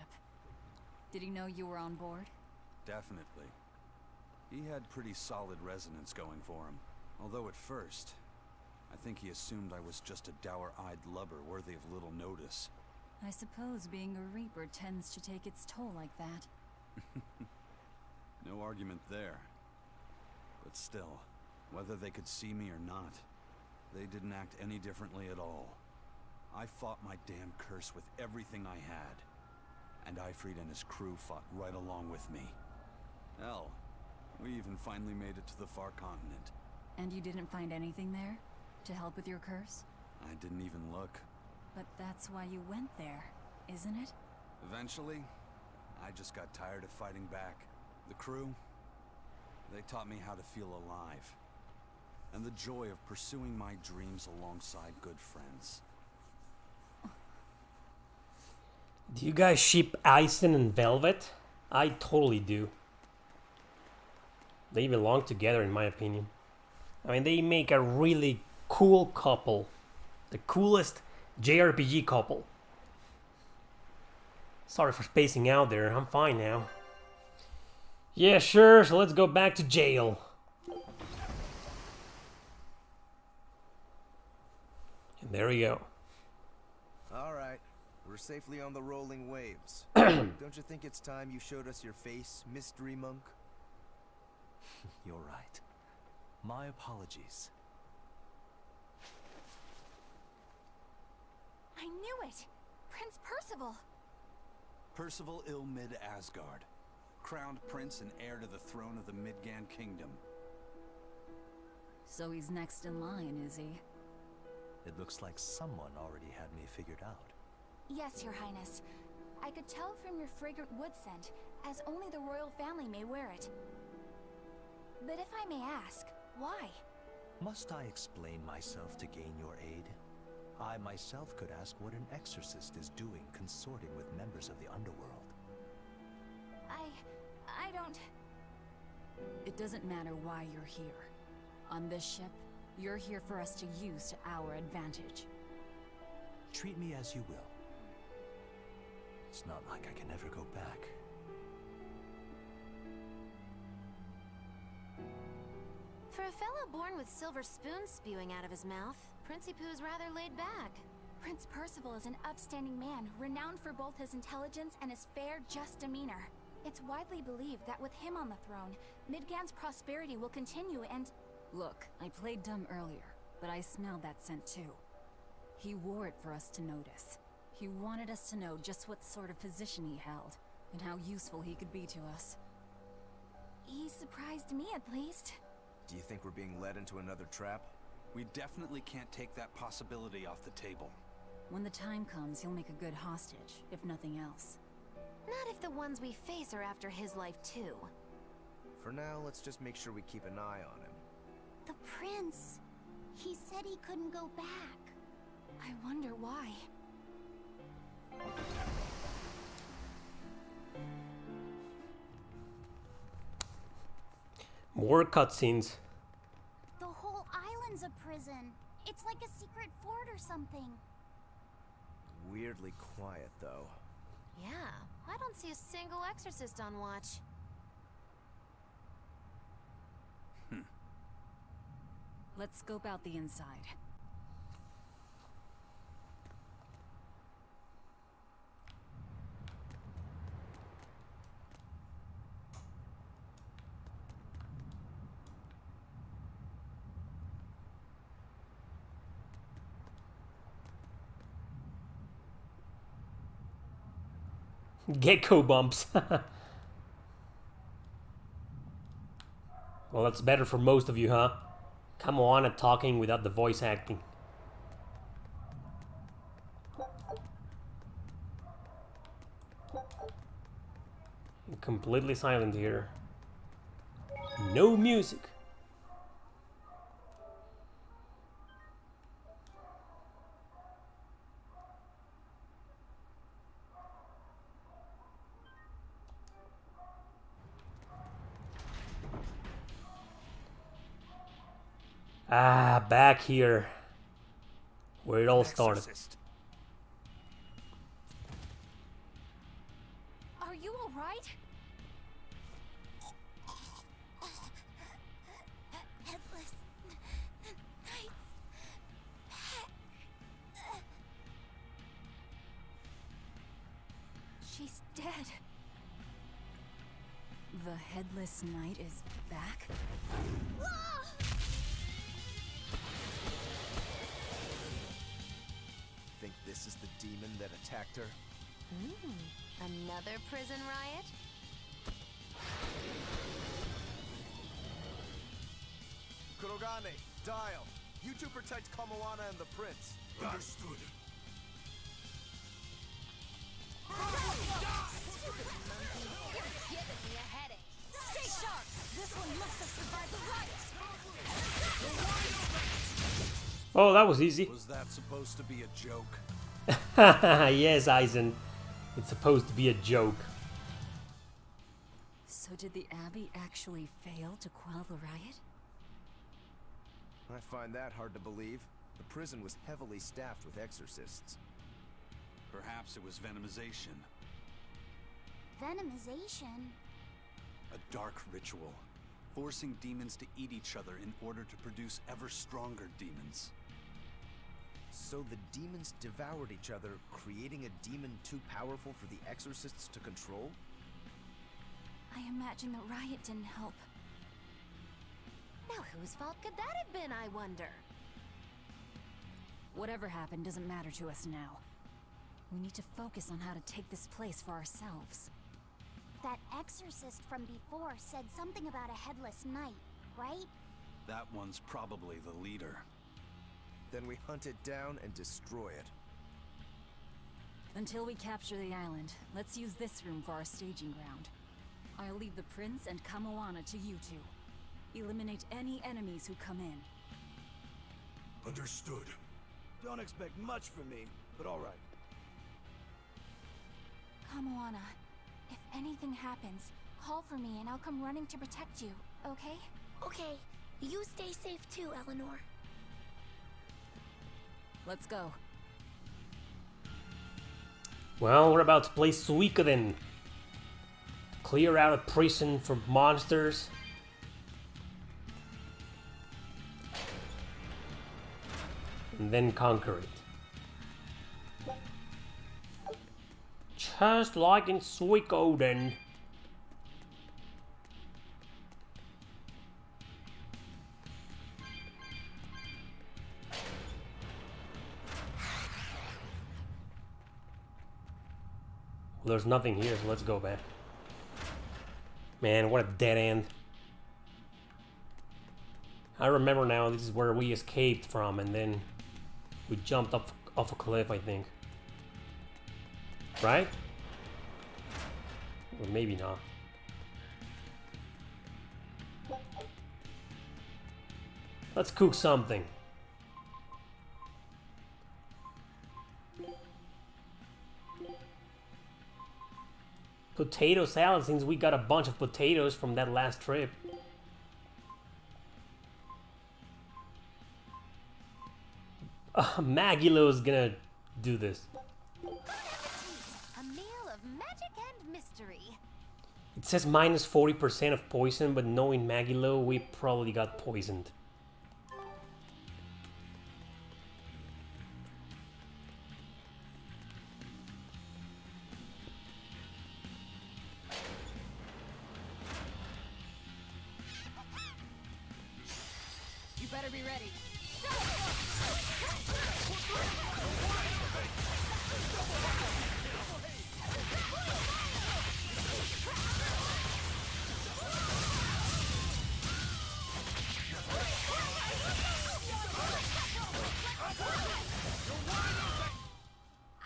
Did he know you were on board? Definitely. He had pretty solid resonance going for him. Although at first, I think he assumed I was just a dour-eyed lubber worthy of little notice. I suppose being a Reaper tends to take its toll like that. No argument there. But still, whether they could see me or not, they didn't act any differently at all. I fought my damn curse with everything I had. And Ifrid and his crew fought right along with me. Hell, we even finally made it to the far continent. And you didn't find anything there? To help with your curse? I didn't even look. But that's why you went there, isn't it? Eventually, I just got tired of fighting back. The crew, they taught me how to feel alive. And the joy of pursuing my dreams alongside good friends. Do you guys ship Ison and Velvet? I totally do. They belong together in my opinion. I mean, they make a really cool couple. The coolest JRPG couple. Sorry for spacing out there, I'm fine now. Yeah, sure, so let's go back to jail. And there we go. Alright, we're safely on the rolling waves. Don't you think it's time you showed us your face, mystery monk? You're right. My apologies. I knew it! Prince Percival! Percival Ilmid Asgard, crowned prince and heir to the throne of the Midgand Kingdom. So he's next in line, is he? It looks like someone already had me figured out. Yes, Your Highness. I could tell from your fragrant wood scent, as only the royal family may wear it. But if I may ask, why? Must I explain myself to gain your aid? I myself could ask what an exorcist is doing consorting with members of the underworld. I don't... It doesn't matter why you're here. On this ship, you're here for us to use to our advantage. Treat me as you will. It's not like I can ever go back. For a fellow born with silver spoons spewing out of his mouth, Princi Poo's rather laid back. Prince Percival is an upstanding man, renowned for both his intelligence and his fair, just demeanor. It's widely believed that with him on the throne, Midgand's prosperity will continue and... Look, I played dumb earlier, but I smelled that scent too. He wore it for us to notice. He wanted us to know just what sort of position he held, and how useful he could be to us. He surprised me, at least. Do you think we're being led into another trap? We definitely can't take that possibility off the table. When the time comes, he'll make a good hostage, if nothing else. Not if the ones we face are after his life too. For now, let's just make sure we keep an eye on him. The prince. He said he couldn't go back. I wonder why. More cutscenes. The whole island's a prison. It's like a secret fort or something. Weirdly quiet, though. Yeah, I don't see a single exorcist on watch. Let's scope out the inside. Gecko bumps. Well, that's better for most of you, huh? Come on, and talking without the voice acting. Completely silent here. No music. Ah, back here, where it all started. Are you all right? Headless Knight's back. She's dead. The Headless Knight is back? Think this is the demon that attacked her? Another prison riot? Kurogane, Dial, you two protect Kamoana and the prince. Understood. You're giving me a headache. Stay sharp! This one must have survived the riot! Oh, that was easy. Was that supposed to be a joke? Yes, Eisen. It's supposed to be a joke. So did the Abbey actually fail to quell the riot? I find that hard to believe. The prison was heavily staffed with exorcists. Perhaps it was venomization. Venomization? A dark ritual, forcing demons to eat each other in order to produce ever stronger demons. So the demons devoured each other, creating a demon too powerful for the exorcists to control? I imagine the riot didn't help. Now whose fault could that have been, I wonder? Whatever happened doesn't matter to us now. We need to focus on how to take this place for ourselves. That exorcist from before said something about a headless knight, right? That one's probably the leader. Then we hunt it down and destroy it. Until we capture the island, let's use this room for our staging ground. I'll leave the prince and Kamoana to you two. Eliminate any enemies who come in. Understood. Don't expect much from me, but all right. Kamoana, if anything happens, call for me and I'll come running to protect you, okay? Okay, you stay safe too, Eleanor. Let's go. Well, we're about to play Suikoden. Clear out a prison from monsters. And then conquer it. Just like in Suikoden. Well, there's nothing here, so let's go back. Man, what a dead end. I remember now, this is where we escaped from, and then we jumped up off a cliff, I think. Right? Or maybe not. Let's cook something. Potato salad, since we got a bunch of potatoes from that last trip. Magilo's gonna do this. A meal of magic and mystery. It says minus 40% of poison, but knowing Magilo, we probably got poisoned. better be ready.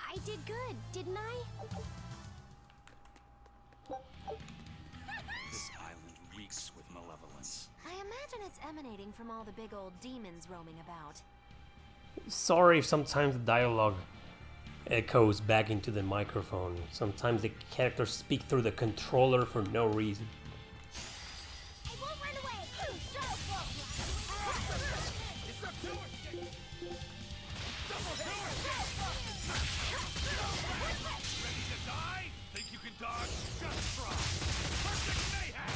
I did good, didn't I? This island reeks with malevolence. I imagine it's emanating from all the big old demons roaming about. Sorry if sometimes the dialogue echoes back into the microphone. Sometimes the characters speak through the controller for no reason. I won't run away! Ready to die? Think you can dodge? Just try. Perfect mayhem!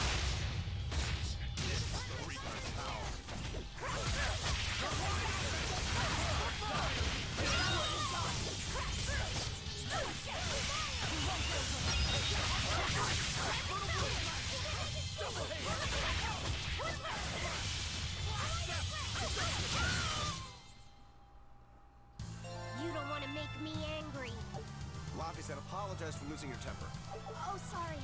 This is the Reaper's power. You don't want to make me angry. Lavi said apologize for losing your temper. Oh, sorry.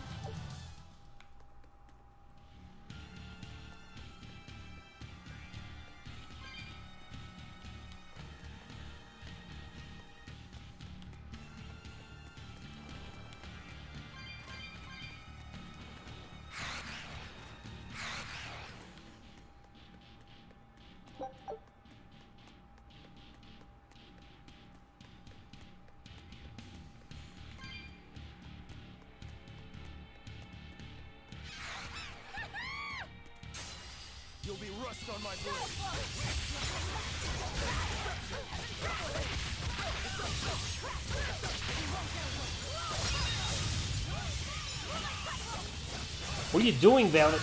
You'll be rust on my blade. What are you doing, Violet?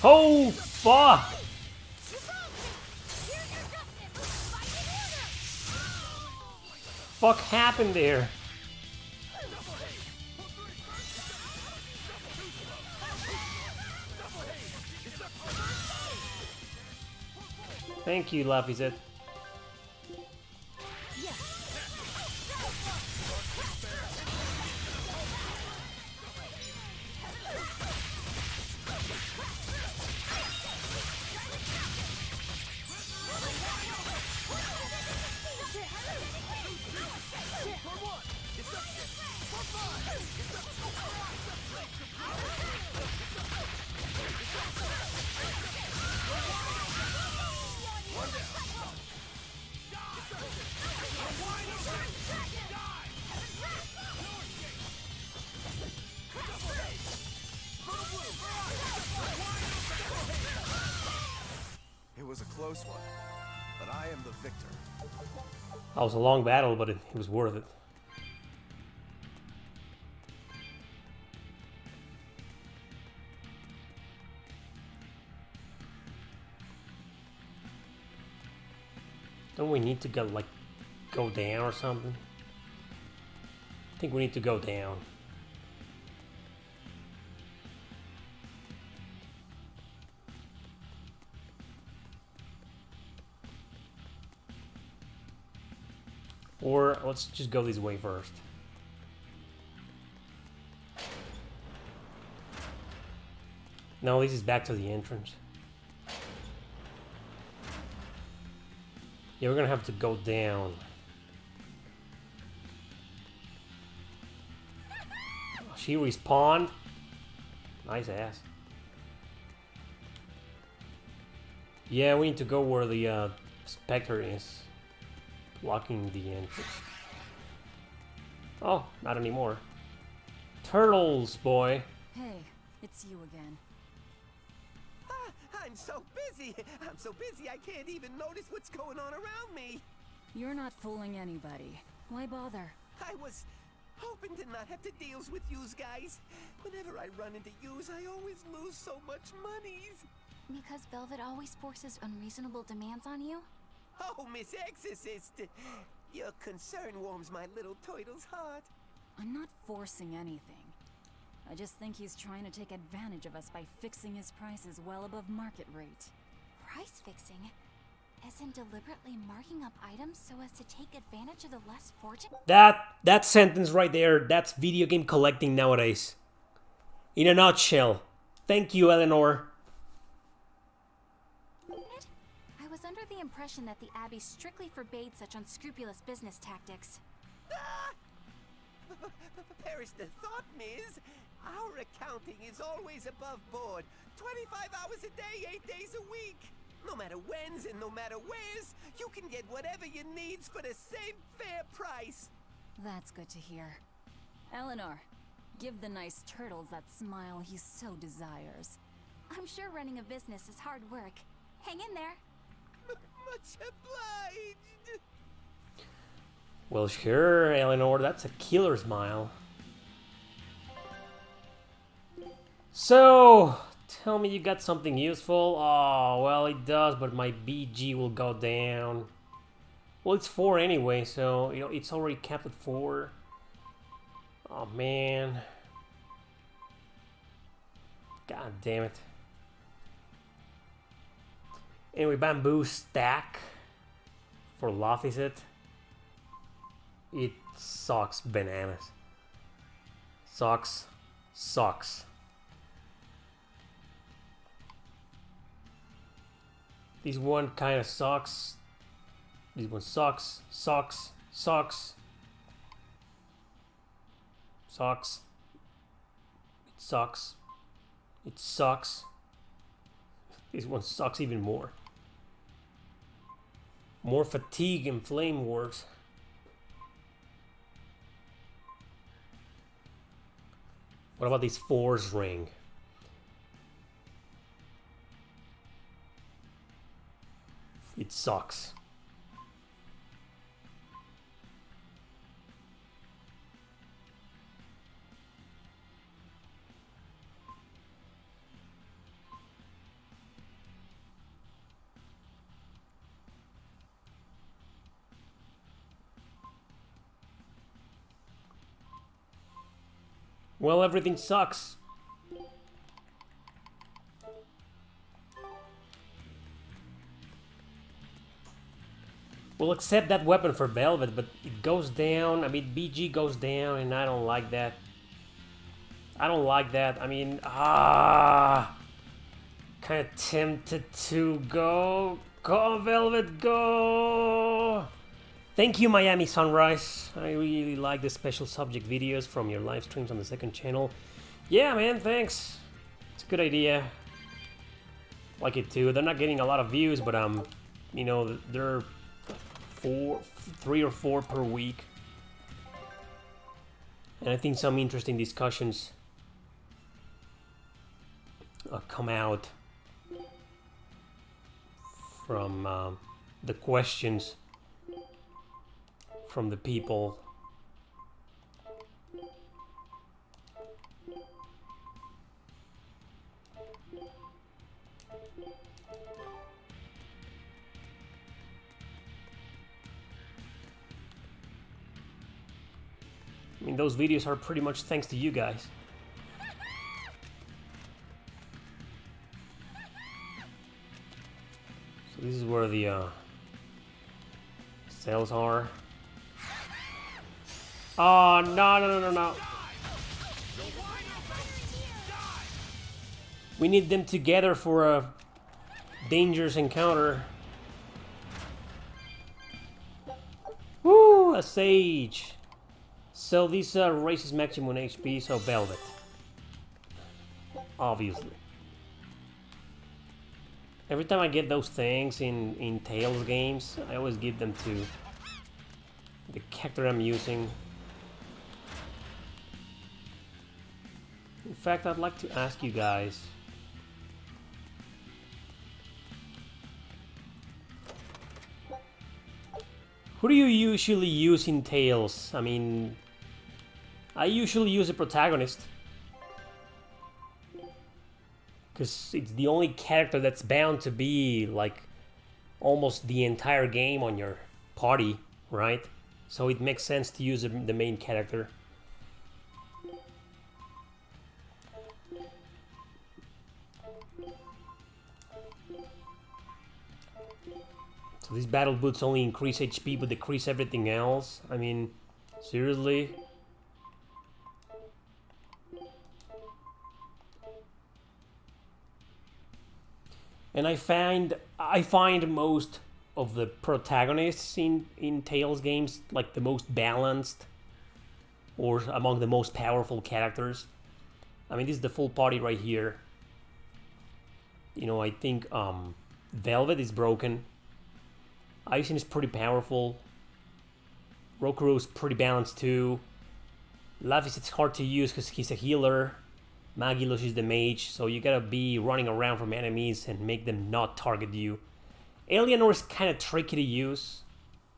Oh, fuck! Fuck happened there? Thank you, Lafizet. It was a close one, but I am the victor. That was a long battle, but it was worth it. Don't we need to go down or something? I think we need to go down. Or let's just go this way first. No, this is back to the entrance. Yeah, we're gonna have to go down. She respawned. Nice ass. Yeah, we need to go where the Spectre is. Blocking the entrance. Oh, not anymore. Turtlez, boy. Hey, it's you again. I'm so busy. I'm so busy I can't even notice what's going on around me. You're not fooling anybody. Why bother? I was hoping to not have to deals with yous guys. Whenever I run into yous, I always lose so much monies. Because Velvet always forces unreasonable demands on you? Oh, Miss Exorcist! Your concern warms my little turtle's heart. I'm not forcing anything. I just think he's trying to take advantage of us by fixing his prices well above market rate. Price fixing? As in deliberately marking up items so as to take advantage of the less fortunate? That sentence right there, that's video game collecting nowadays. In a nutshell. Thank you, Eleanor. I was under the impression that the Abbey strictly forbade such unscrupulous business tactics. Ah! Perish the thought, Miss. Our accounting is always above board. 25 hours a day, 8 days a week. No matter when's and no matter where's, you can get whatever you needs for the same fair price. That's good to hear. Eleanor, give the nice Turtlez that smile he so desires. I'm sure running a business is hard work. Hang in there. Much obliged. Well, sure, Eleanor, that's a killer smile. So, tell me you got something useful. Oh, well, it does, but my BG will go down. Well, it's 4 anyway, so, you know, it's already capped at 4. Oh, man. God damn it. Anyway, bamboo stack for Laphicet. It sucks bananas. Sucks. This one kind of sucks. This one sucks. Sucks. It sucks. This one sucks even more. More fatigue and flame wars. What about this force ring? It sucks. Well, everything sucks. We'll accept that weapon for Velvet, but it goes down. I mean, BG goes down, and I don't like that. I mean, kind of tempted to go. Go, Velvet, go! Thank you, Miami Sunrise. I really like the special subject videos from your live streams on the second channel. Yeah, man, thanks. It's a good idea. Like it too. They're not getting a lot of views, but you know, they're 3 or 4 per week. And I think some interesting discussions come out from the questions from the people. I mean, those videos are pretty much thanks to you guys. So this is where the cells are. Oh, no. We need them together for a dangerous encounter. Woo, a sage. So this raises maximum HP, so Velvet. Obviously. Every time I get those things in Tales games, I always give them to the character I'm using. In fact, I'd like to ask you guys, Who do you usually use in Tales? I mean, I usually use a protagonist. Because it's the only character that's bound to be like almost the entire game on your party, right? So it makes sense to use the main character. So these battle boots only increase HP but decrease everything else. I mean, seriously? And I find most of the protagonists in Tales games like the most balanced or among the most powerful characters. I mean, this is the full party right here. You know, I think Velvet is broken. Aizen is pretty powerful. Rokuro is pretty balanced too. Laphis, it's hard to use because he's a healer. Magilos is the mage, so you gotta be running around from enemies and make them not target you. Eleanor is kind of tricky to use.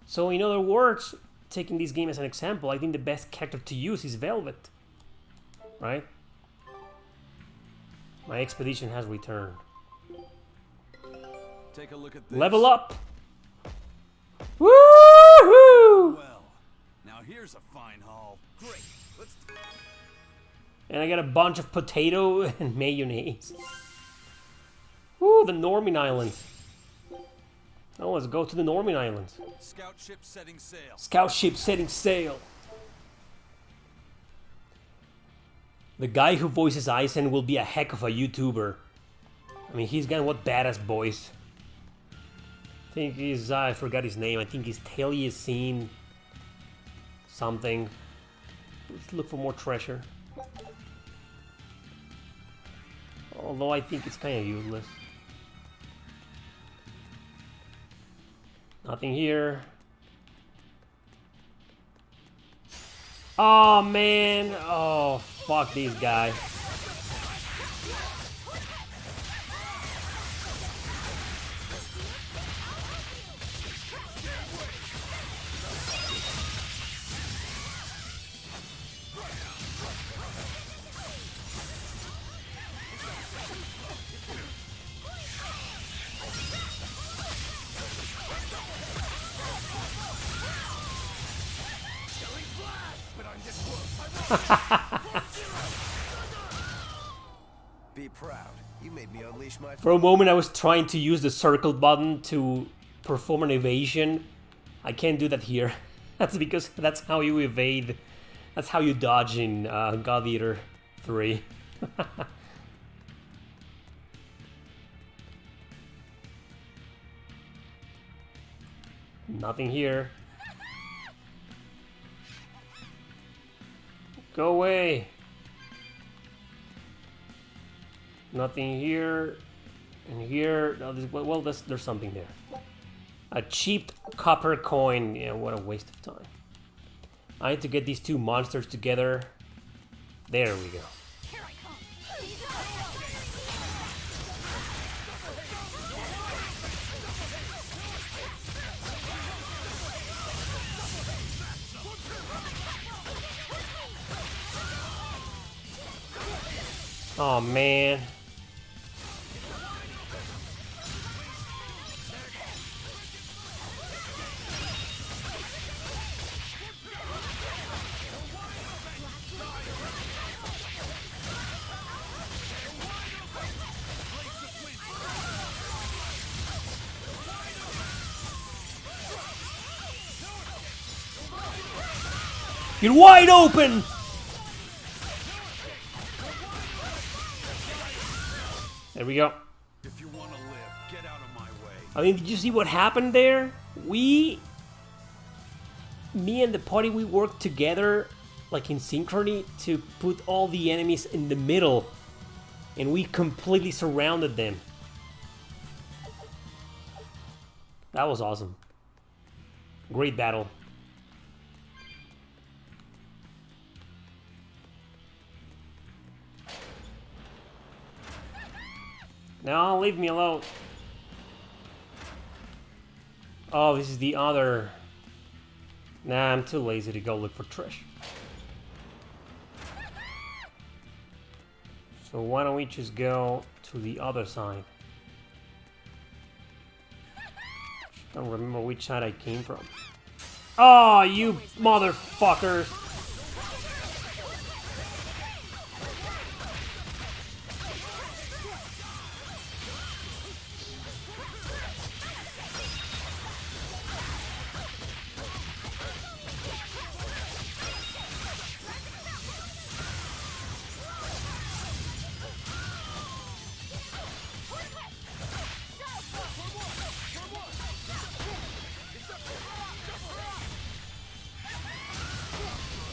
So in other words, taking this game as an example, I think the best character to use is Velvet. Right? My expedition has returned. Take a look at this. Level up! Woohoo! Well, now here's a fine haul. Great. Let's. And I got a bunch of potato and mayonnaise. Ooh, the Normin Island. Oh, let's go to the Normin Island. Scout ship setting sail. Scout ship setting sail. The guy who voices Aizen will be a heck of a YouTuber. I mean, he's got what badass voice. I think he's, I forgot his name. I think he's Taliesin something. Let's look for more treasure. Although I think it's kind of useless. Nothing here. Oh man! Oh, fuck these guys. Be proud. You made me unleash my... For a moment I was trying to use the circle button to perform an evasion. I can't do that here. That's because that's how you evade. That's how you dodge in God Eater 3. Nothing here. Go away. Nothing here. And here. No, well, there's something there. A cheap copper coin. Yeah, what a waste of time. I need to get these two monsters together. There we go. Oh man. You're wide open! There we go. If you want to live, get out of my way. I mean, did you see what happened there? Me and the party, we worked together, like in synchrony, to put all the enemies in the middle. And we completely surrounded them. That was awesome. Great battle. No, leave me alone. Oh, this is the other Nah, I'm too lazy to go look for Trish. So why don't we just go to the other side? Don't remember which side I came from. Oh, you motherfuckers!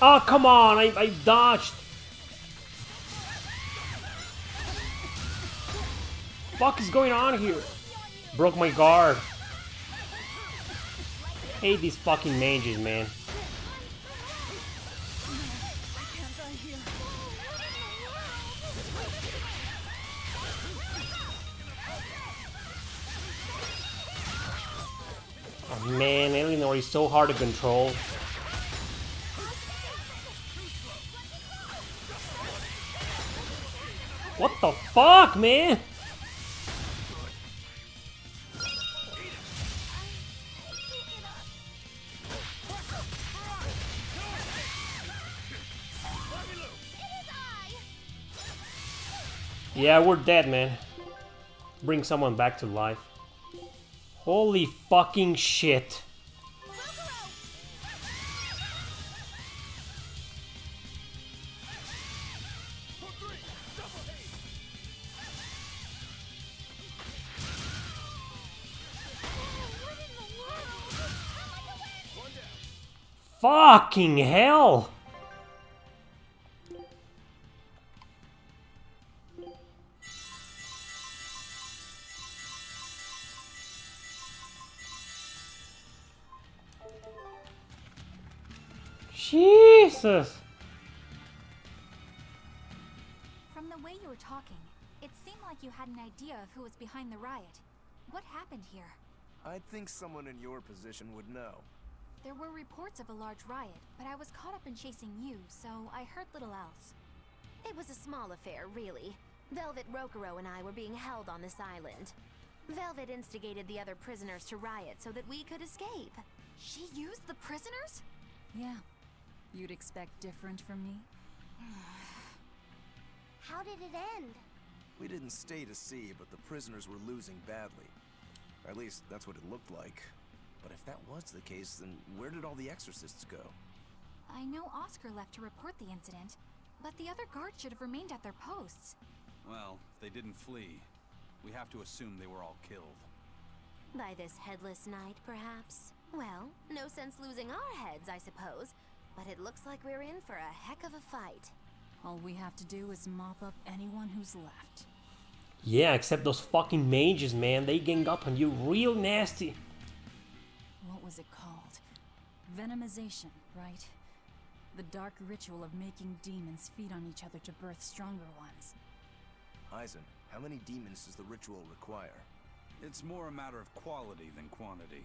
Oh, come on, I dodged. Fuck is going on here? Broke my guard. Hate these fucking mages, man. Oh man, Eleanor is so hard to control. What the fuck, man? Yeah, we're dead, man. Bring someone back to life. Holy fucking shit. Fucking hell! Jesus! From the way you were talking, it seemed like you had an idea of who was behind the riot. What happened here? I'd think someone in your position would know. There were reports of a large riot, but I was caught up in chasing you, so I heard little else. It was a small affair, really. Velvet, Rokuro, and I were being held on this island. Velvet instigated the other prisoners to riot so that we could escape. She used the prisoners? Yeah. You'd expect different from me? How did it end? We didn't stay to see, but the prisoners were losing badly. At least, that's what it looked like. But if that was the case, then where did all the exorcists go? I know Oscar left to report the incident, but the other guards should have remained at their posts. Well, if they didn't flee, we have to assume they were all killed. By this headless knight, perhaps? Well, no sense losing our heads, I suppose. But it looks like we're in for a heck of a fight. All we have to do is mop up anyone who's left. Yeah, except those fucking mages, man. They gang up on you real nasty. What was it called? Venomization, right? The dark ritual of making demons feed on each other to birth stronger ones. Eisen, how many demons does the ritual require? It's more a matter of quality than quantity.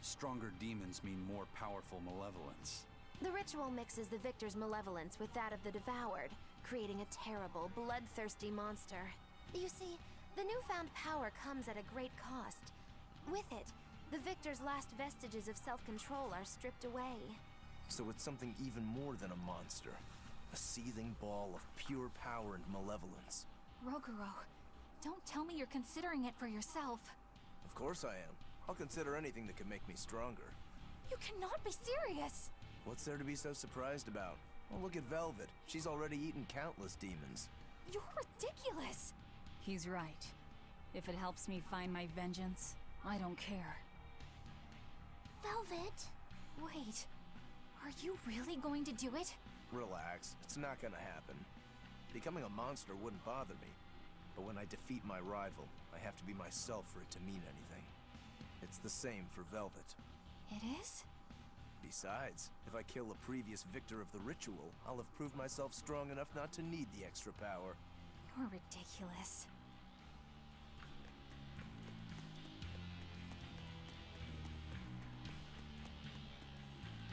Stronger demons mean more powerful malevolence. The ritual mixes the victor's malevolence with that of the devoured, creating a terrible, bloodthirsty monster. You see, the newfound power comes at a great cost. With it, the victor's last vestiges of self-control are stripped away. So it's something even more than a monster. A seething ball of pure power and malevolence. Roguro, don't tell me you're considering it for yourself. Of course I am. I'll consider anything that can make me stronger. You cannot be serious! What's there to be so surprised about? Well, look at Velvet. She's already eaten countless demons. You're ridiculous! He's right. If it helps me find my vengeance, I don't care. Velvet? Wait, are you really going to do it? Relax, it's not gonna happen. Becoming a monster wouldn't bother me. But when I defeat my rival, I have to be myself for it to mean anything. It's the same for Velvet. It is? Besides, if I kill a previous victor of the ritual, I'll have proved myself strong enough not to need the extra power. You're ridiculous.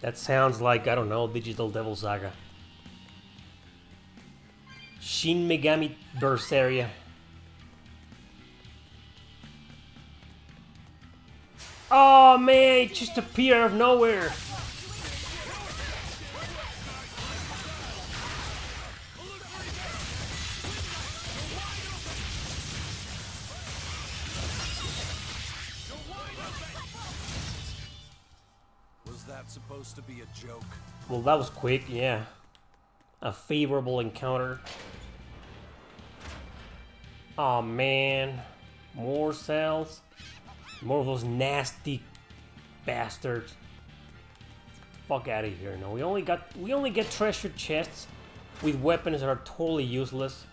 That sounds like, I don't know, Digital Devil Saga. Shin Megami Berseria. Oh man, it just appeared out of nowhere. Was that supposed to be a joke? Well, that was quick, yeah. A favorable encounter. Oh man, more cells. More of those nasty bastards. Fuck out of here! No, we only get treasure chests with weapons that are totally useless.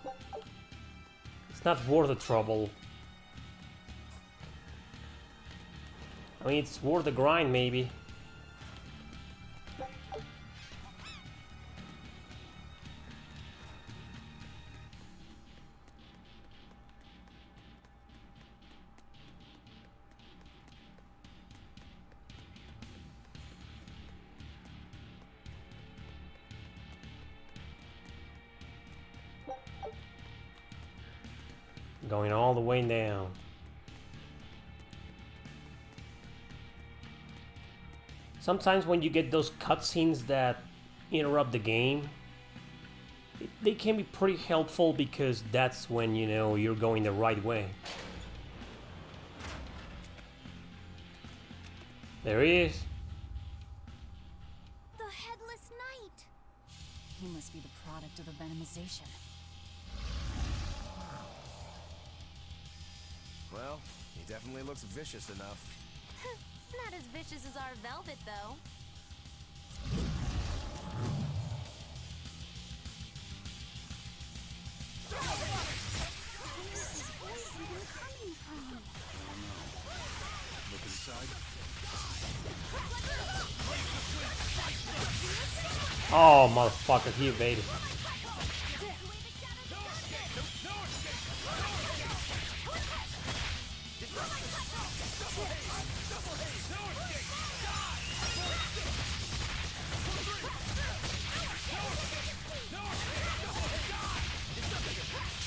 It's not worth the trouble. I mean, it's worth the grind, maybe. Going all the way down. Sometimes when you get those cutscenes that interrupt the game, they can be pretty helpful because that's when you know you're going the right way. There he is. The headless knight. He must be the product of the venomization. Well, he definitely looks vicious enough. Not as vicious as our velvet, though. Where's his voice even coming from? Look inside. Oh, motherfucker, he evaded.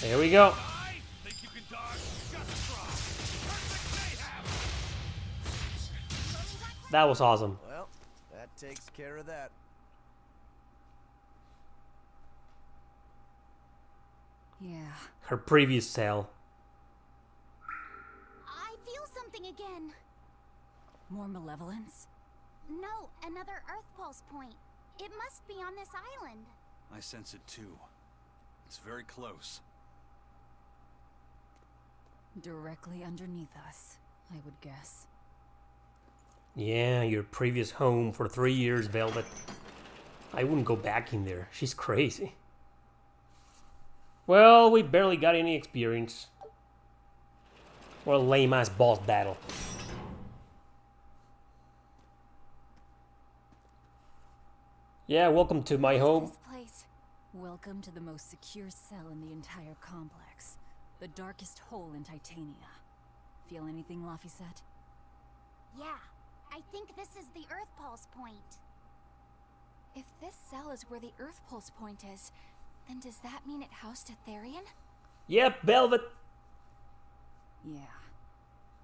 There we go. That was awesome. Well, that takes care of that. Yeah. Her previous cell. I feel something again. More malevolence? No, another Earth Pulse point. It must be on this island. I sense it too. It's very close. Directly underneath us, I would guess. Yeah, your previous home for 3 years, Velvet. I wouldn't go back in there. She's crazy. Well, we barely got any experience. What a lame-ass boss battle. Yeah, welcome to my home. This place. Welcome to the most secure cell in the entire complex. The darkest hole in Titania. Feel anything, Laphicet? Yeah, I think this is the Earth Pulse point. If this cell is where the Earth Pulse point is, then does that mean it housed a Therian? Yep, Velvet. Yeah.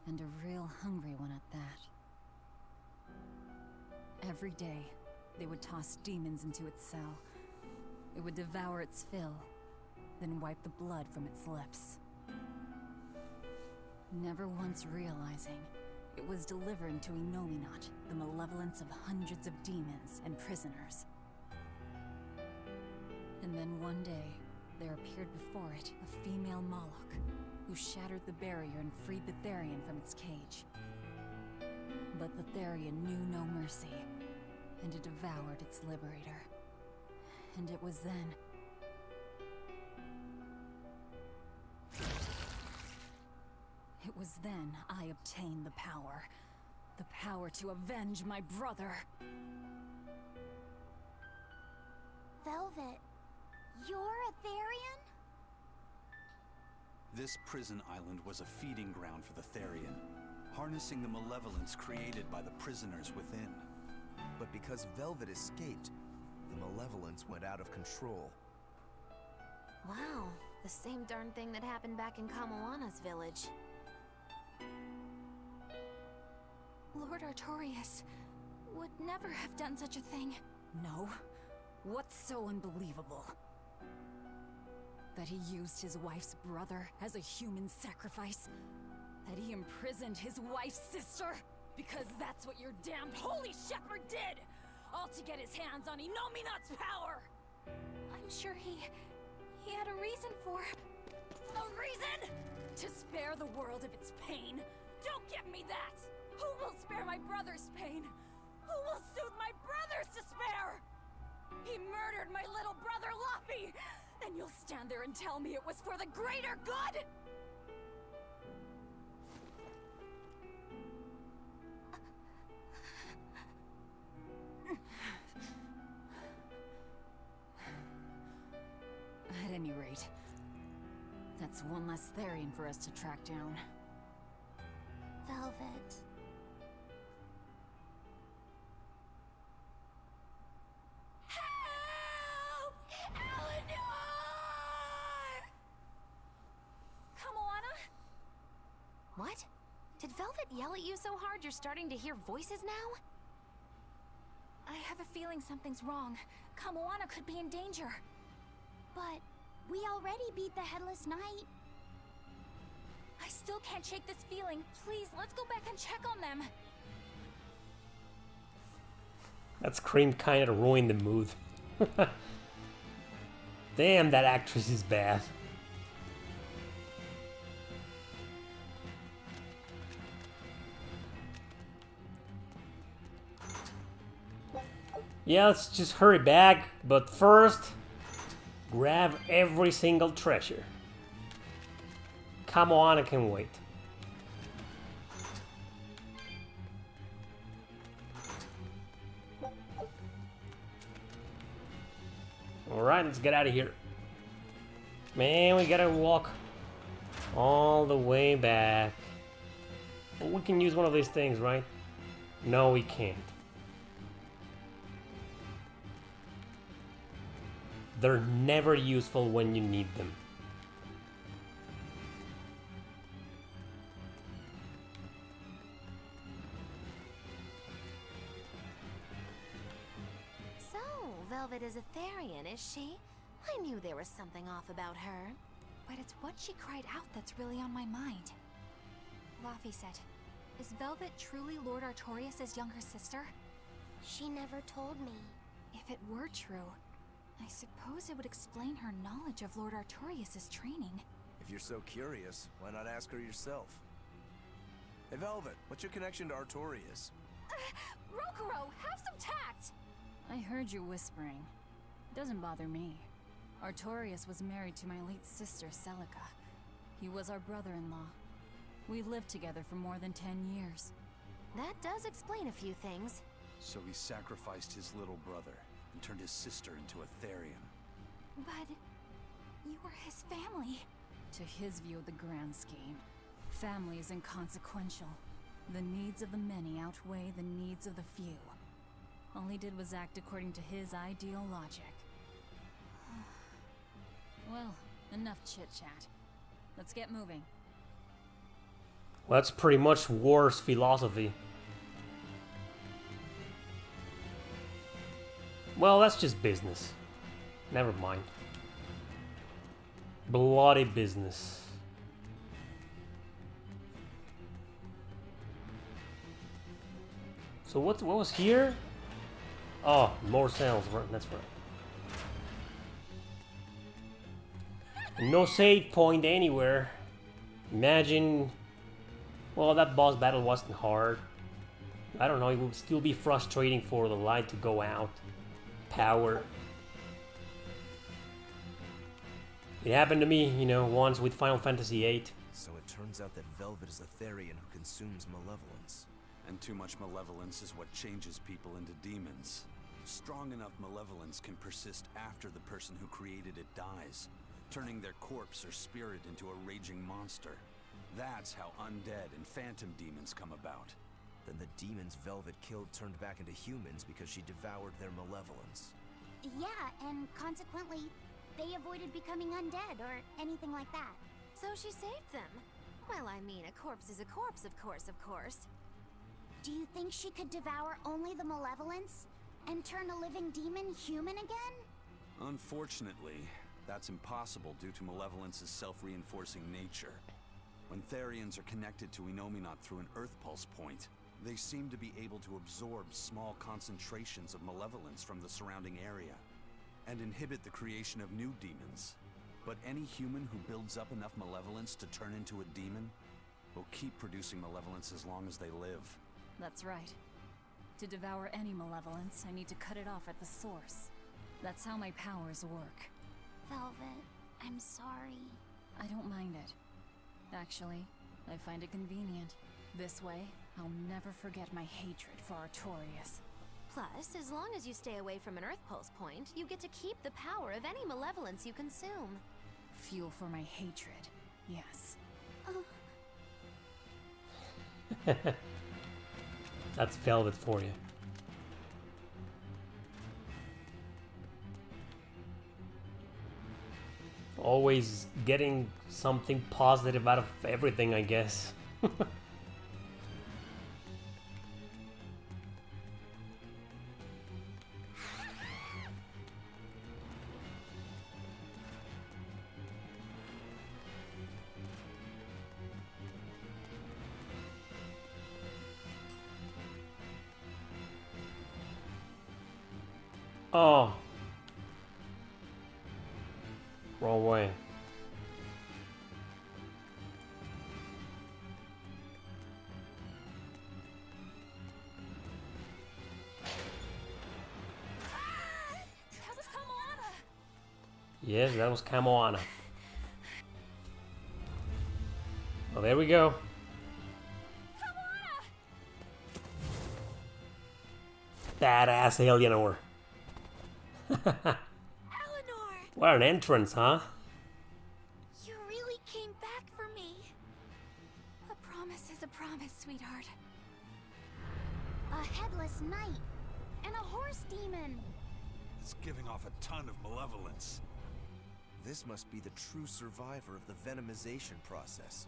And a real hungry one at that. Every day, they would toss demons into its cell. It would devour its fill, then wipe the blood from its lips. Never once realizing it was delivering to Inominat the malevolence of hundreds of demons and prisoners. And then one day, there appeared before it a female Moloch, who shattered the barrier and freed the Therian from its cage. But the Therian knew no mercy, and it devoured its liberator. And it was then... It was then I obtained the power. The power to avenge my brother. Velvet, you're a Therian? This prison island was a feeding ground for the Therian, harnessing the malevolence created by the prisoners within. But because Velvet escaped, the malevolence went out of control. Wow, the same darn thing that happened back in Kamoana's village. Lord Artorias would never have done such a thing. No. What's so unbelievable? That he used his wife's brother as a human sacrifice? That he imprisoned his wife's sister? Because that's what your damned Holy Shepherd did! All to get his hands on Inominat's power! I'm sure he had a reason for... A reason? To spare the world of its pain? Don't give me that! Who will spare my brother's pain? Who will soothe my brother's despair? He murdered my little brother Luffy! And you'll stand there and tell me it was for the greater good? At any rate, that's one less Therian for us to track down. Velvet. Help! Eleanor! Kamoana? What? Did Velvet yell at you so hard you're starting to hear voices now? I have a feeling something's wrong. Kamoana could be in danger. But we already beat the Headless Knight. I still can't shake this feeling. Please, let's go back and check on them. That scream kind of ruined the mood. Damn, that actress is bad. Yeah, let's just hurry back, but first, grab every single treasure. Come on, I can wait. Alright, let's get out of here. Man, we gotta walk all the way back. Well, we can use one of these things, right? No, we can't. They're never useful when you need them. So, Velvet is a Therian, is she? I knew there was something off about her. But it's what she cried out that's really on my mind. Laphicet, is Velvet truly Lord Artorias' younger sister? She never told me. If it were true, I suppose it would explain her knowledge of Lord Artorias' training. If you're so curious, why not ask her yourself? Hey Velvet, what's your connection to Artorias? Rokuro, have some tact! I heard you whispering. Doesn't bother me. Artorias was married to my late sister, Celica. He was our brother-in-law. We lived together for more than 10 years. That does explain a few things. So he sacrificed his little brother and turned his sister into a Therian. But you were his family. To his view of the grand scheme, family is inconsequential. The needs of the many outweigh the needs of the few. All he did was act according to his ideal logic. Well, enough chit-chat. Let's get moving. Well, that's pretty much War's philosophy. Well, that's just business. Never mind. Bloody business. So what was here? Oh, more cells, right, that's right. No save point anywhere. Imagine... Well, that boss battle wasn't hard. I don't know, it would still be frustrating for the light to go out. Power. It happened to me, you know, once with Final Fantasy VIII. So it turns out that Velvet is a Therian who consumes malevolence. And too much malevolence is what changes people into demons. Strong enough malevolence can persist after the person who created it dies, turning their corpse or spirit into a raging monster. That's how undead and phantom demons come about. Then the demons Velvet killed turned back into humans because she devoured their malevolence. Yeah, and consequently, they avoided becoming undead or anything like that. So she saved them. Well, I mean, a corpse is a corpse, of course. Do you think she could devour only the malevolence and turn a living demon human again? Unfortunately, that's impossible due to malevolence's self-reinforcing nature. When Therians are connected to Enominat through an Earth Pulse point, they seem to be able to absorb small concentrations of malevolence from the surrounding area, and inhibit the creation of new demons. But any human who builds up enough malevolence to turn into a demon will keep producing malevolence as long as they live. That's right. To devour any malevolence, I need to cut it off at the source. That's how my powers work. Velvet, I'm sorry. I don't mind it. Actually, I find it convenient. This way, I'll never forget my hatred for Artorias. Plus, as long as you stay away from an Earth Pulse point, you get to keep the power of any malevolence you consume. Fuel for my hatred, yes. That's Velvet for you. Always getting something positive out of everything, I guess. Oh. Wrong way. That was Kamoana! Yes, that was Kamoana. Well, there we go. Badass Eleanor. Eleanor! What an entrance, huh? You really came back for me. A promise is a promise, sweetheart. A headless knight and a horse demon. It's giving off a ton of malevolence. This must be the true survivor of the venomization process.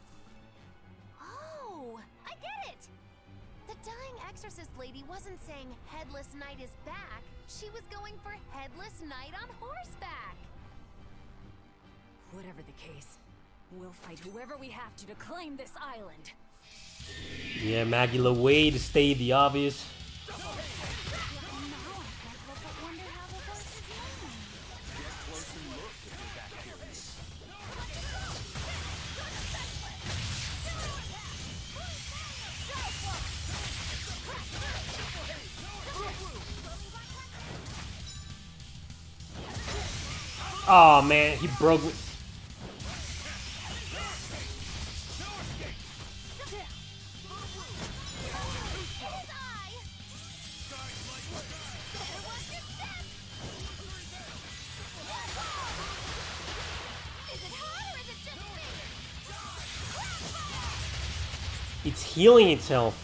Oh, I get it! The dying exorcist lady wasn't saying Headless Knight is back. She was going for Headless Knight on horseback. Whatever the case, we'll fight whoever we have to claim this island. Yeah, Maggie, the way to state the obvious. Oh man, he broke me. It's healing itself.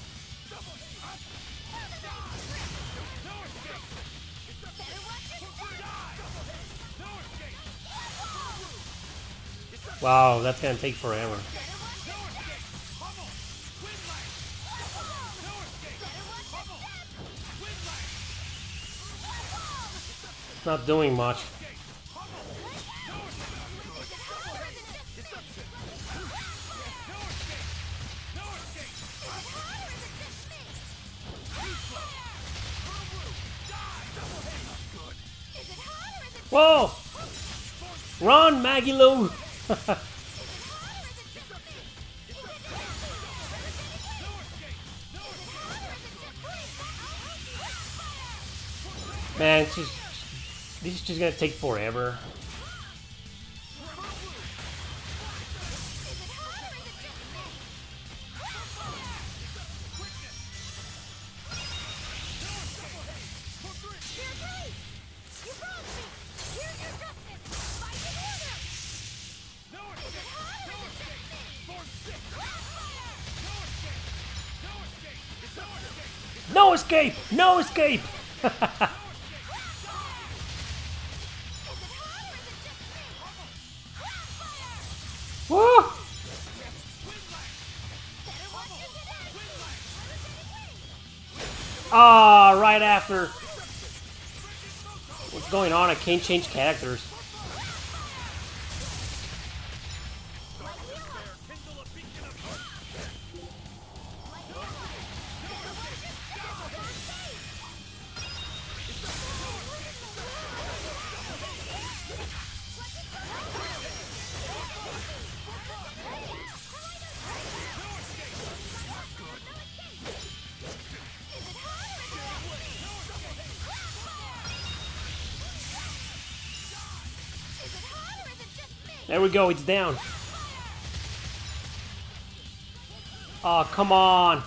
Wow, that's gonna take forever. It's not doing much. Whoa! Run, Maggie Lou! Man, this is just gonna take forever. No escape! No escape! Woo! Ah, right after. What's going on? I can't change characters. There we go, it's down. Oh, come on.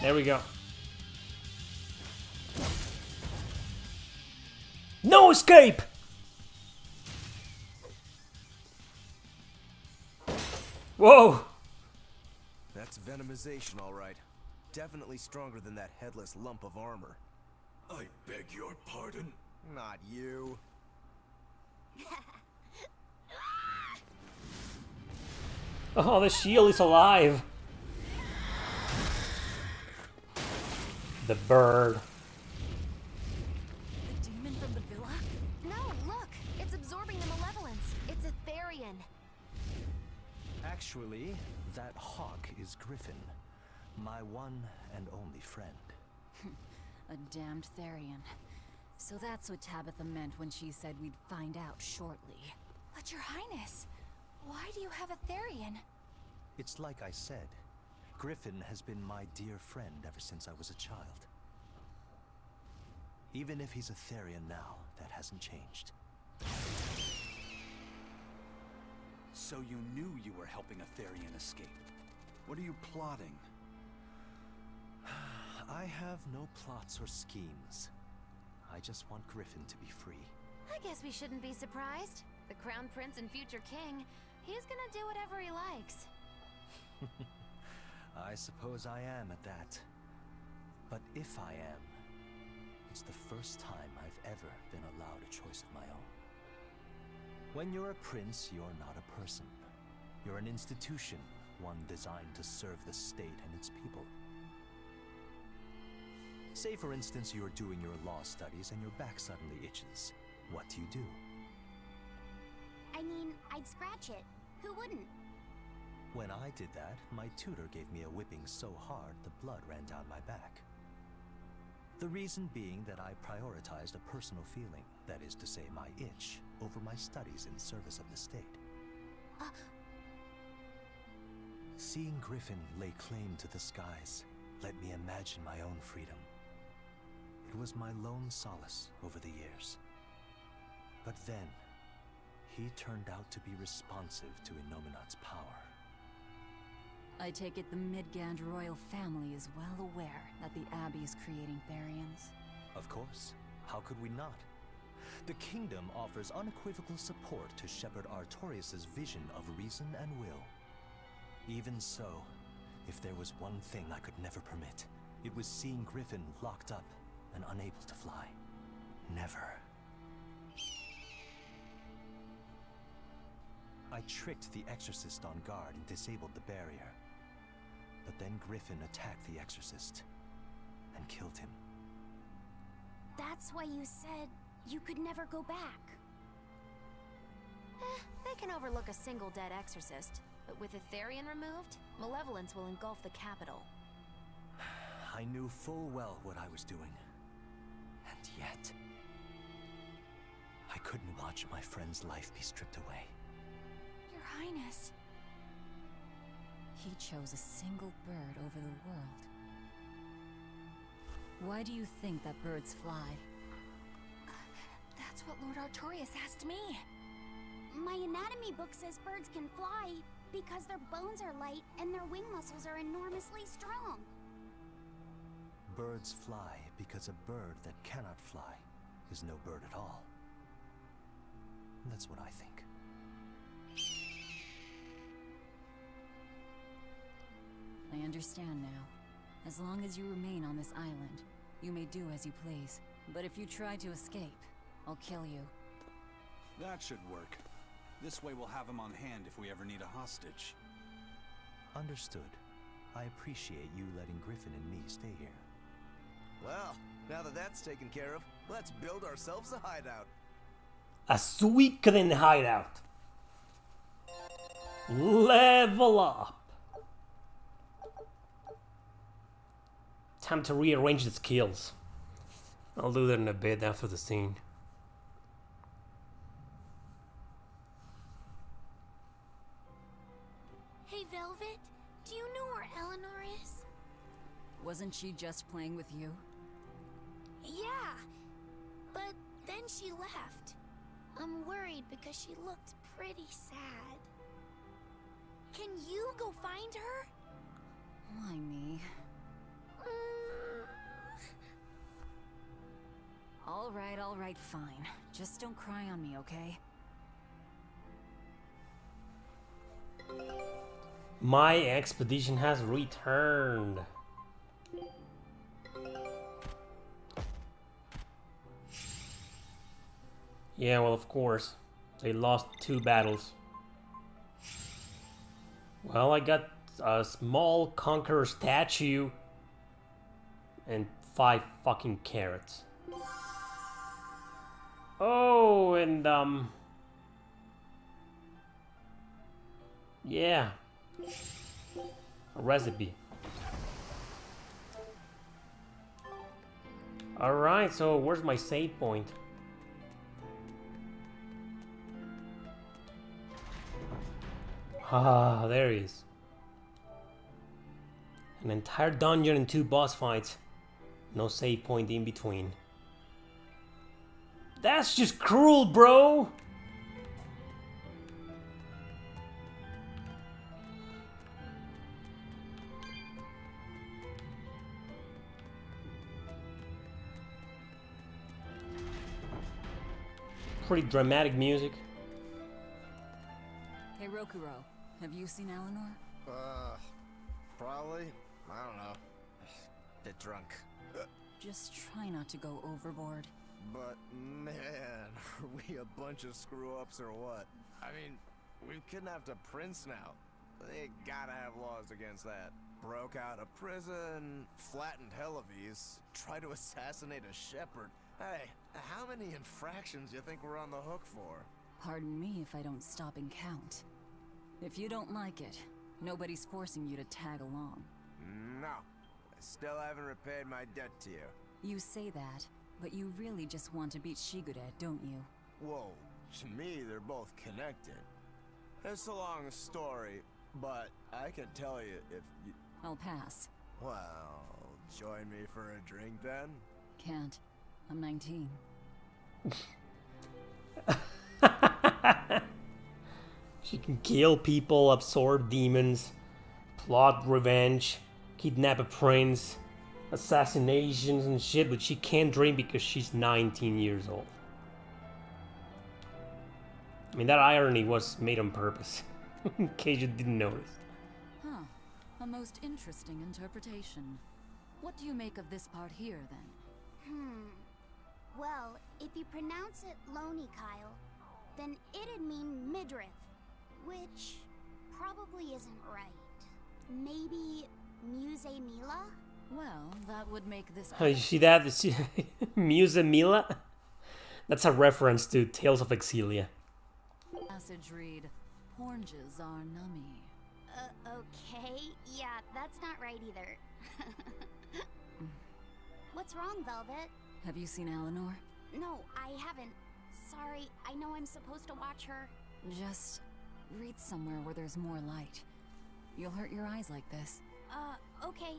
There we go. No escape! Whoa! That's venomization, all right. Definitely stronger than that headless lump of armor. I beg your pardon? Not you. Oh, the shield is alive. The bird. The demon from the villa? No, look! It's absorbing the malevolence. It's a Therian. Actually, that hawk is Griffin, my one and only friend. A damned Therian. So that's what Tabitha meant when she said we'd find out shortly. But Your Highness, why do you have a Therian? It's like I said. Griffin has been my dear friend ever since I was a child. Even if he's a Therian now, that hasn't changed. So you knew you were helping a Therian escape. What are you plotting? I have no plots or schemes. I just want Griffin to be free. I guess we shouldn't be surprised. The Crown Prince and future king, he's gonna do whatever he likes. I suppose I am at that. But if I am, it's the first time I've ever been allowed a choice of my own. When you're a prince, you're not a person. You're an institution, one designed to serve the state and its people. Say, for instance, you're doing your law studies and your back suddenly itches. What do? I mean, I'd scratch it. Who wouldn't? When I did that, my tutor gave me a whipping so hard the blood ran down my back. The reason being that I prioritized a personal feeling, that is to say my itch, over my studies in service of the state. Seeing Griffin lay claim to the skies let me imagine my own freedom. It was my lone solace over the years. But then, he turned out to be responsive to Innominat's power. I take it the Midgand royal family is well aware that the Abbey is creating Therians. Of course. How could we not? The kingdom offers unequivocal support to Shepherd Artorius' vision of reason and will. Even so, if there was one thing I could never permit, it was seeing Griffin locked up and unable to fly. Never. I tricked the Exorcist on guard and disabled the barrier. But then Griffin attacked the Exorcist and killed him. That's why you said you could never go back. They can overlook a single dead exorcist, but with a Therian removed, malevolence will engulf the capital. I knew full well what I was doing. And yet, I couldn't watch my friend's life be stripped away. Your Highness. He chose a single bird over the world. Why do you think that birds fly? That's what Lord Artorius asked me. My anatomy book says birds can fly because their bones are light and their wing muscles are enormously strong. Birds fly because a bird that cannot fly is no bird at all. That's what I think. understand now. As long as you remain on this island, you may do as you please. But if you try to escape, I'll kill you. That should work. This way we'll have him on hand if we ever need a hostage. Understood. I appreciate you letting Griffin and me stay here. Well, now that that's taken care of, let's build ourselves a hideout. A Suikoden hideout. Level up. Time to rearrange the skills. I'll do that in a bit after the scene. Hey, Velvet, do you know where Eleanor is? Wasn't she just playing with you? Yeah, but then she left. I'm worried because she looked pretty sad. Can you go find her? Why me? All right, fine. Just don't cry on me, okay? My expedition has returned. Yeah, well, of course. They lost 2 battles. Well, I got a small conqueror statue and 5 fucking carrots. Oh, and yeah, a recipe. Alright, so where's my save point? Ah, there he is. An entire dungeon and 2 boss fights. No save point in between. That's just cruel, bro! Pretty dramatic music. Hey, Rokuro, have you seen Eleanor? Probably. I don't know. Bit drunk. Just try not to go overboard. But man, are we a bunch of screw-ups or what? I mean, we've kidnapped a prince now. They gotta have laws against that. Broke out of prison, flattened Helevies, tried to assassinate a shepherd. Hey, how many infractions do you think we're on the hook for? Pardon me if I don't stop and count. If you don't like it, nobody's forcing you to tag along. No, I still haven't repaid my debt to you. You say that, but you really just want to beat Shigure, don't you? Whoa, to me they're both connected. It's a long story, but I can tell you if you... I'll pass. Well, join me for a drink then? Can't. I'm 19. She can kill people, absorb demons, plot revenge, kidnap a prince, assassinations and shit, but she can't drink because she's 19 years old. I mean, that irony was made on purpose, in case you didn't notice. Huh. A most interesting interpretation. What do you make of this part here, then? Well, if you pronounce it Loney Kyle, then it'd mean midriff, which probably isn't right. Maybe Muse Mila? Well, that would make this... You see that? Muse Mila? That's a reference to Tales of Exilia. Passage read, Oranges are nummy. Okay. Yeah, that's not right either. What's wrong, Velvet? Have you seen Eleanor? No, I haven't. Sorry, I know I'm supposed to watch her. Just read somewhere where there's more light. You'll hurt your eyes like this. Okay.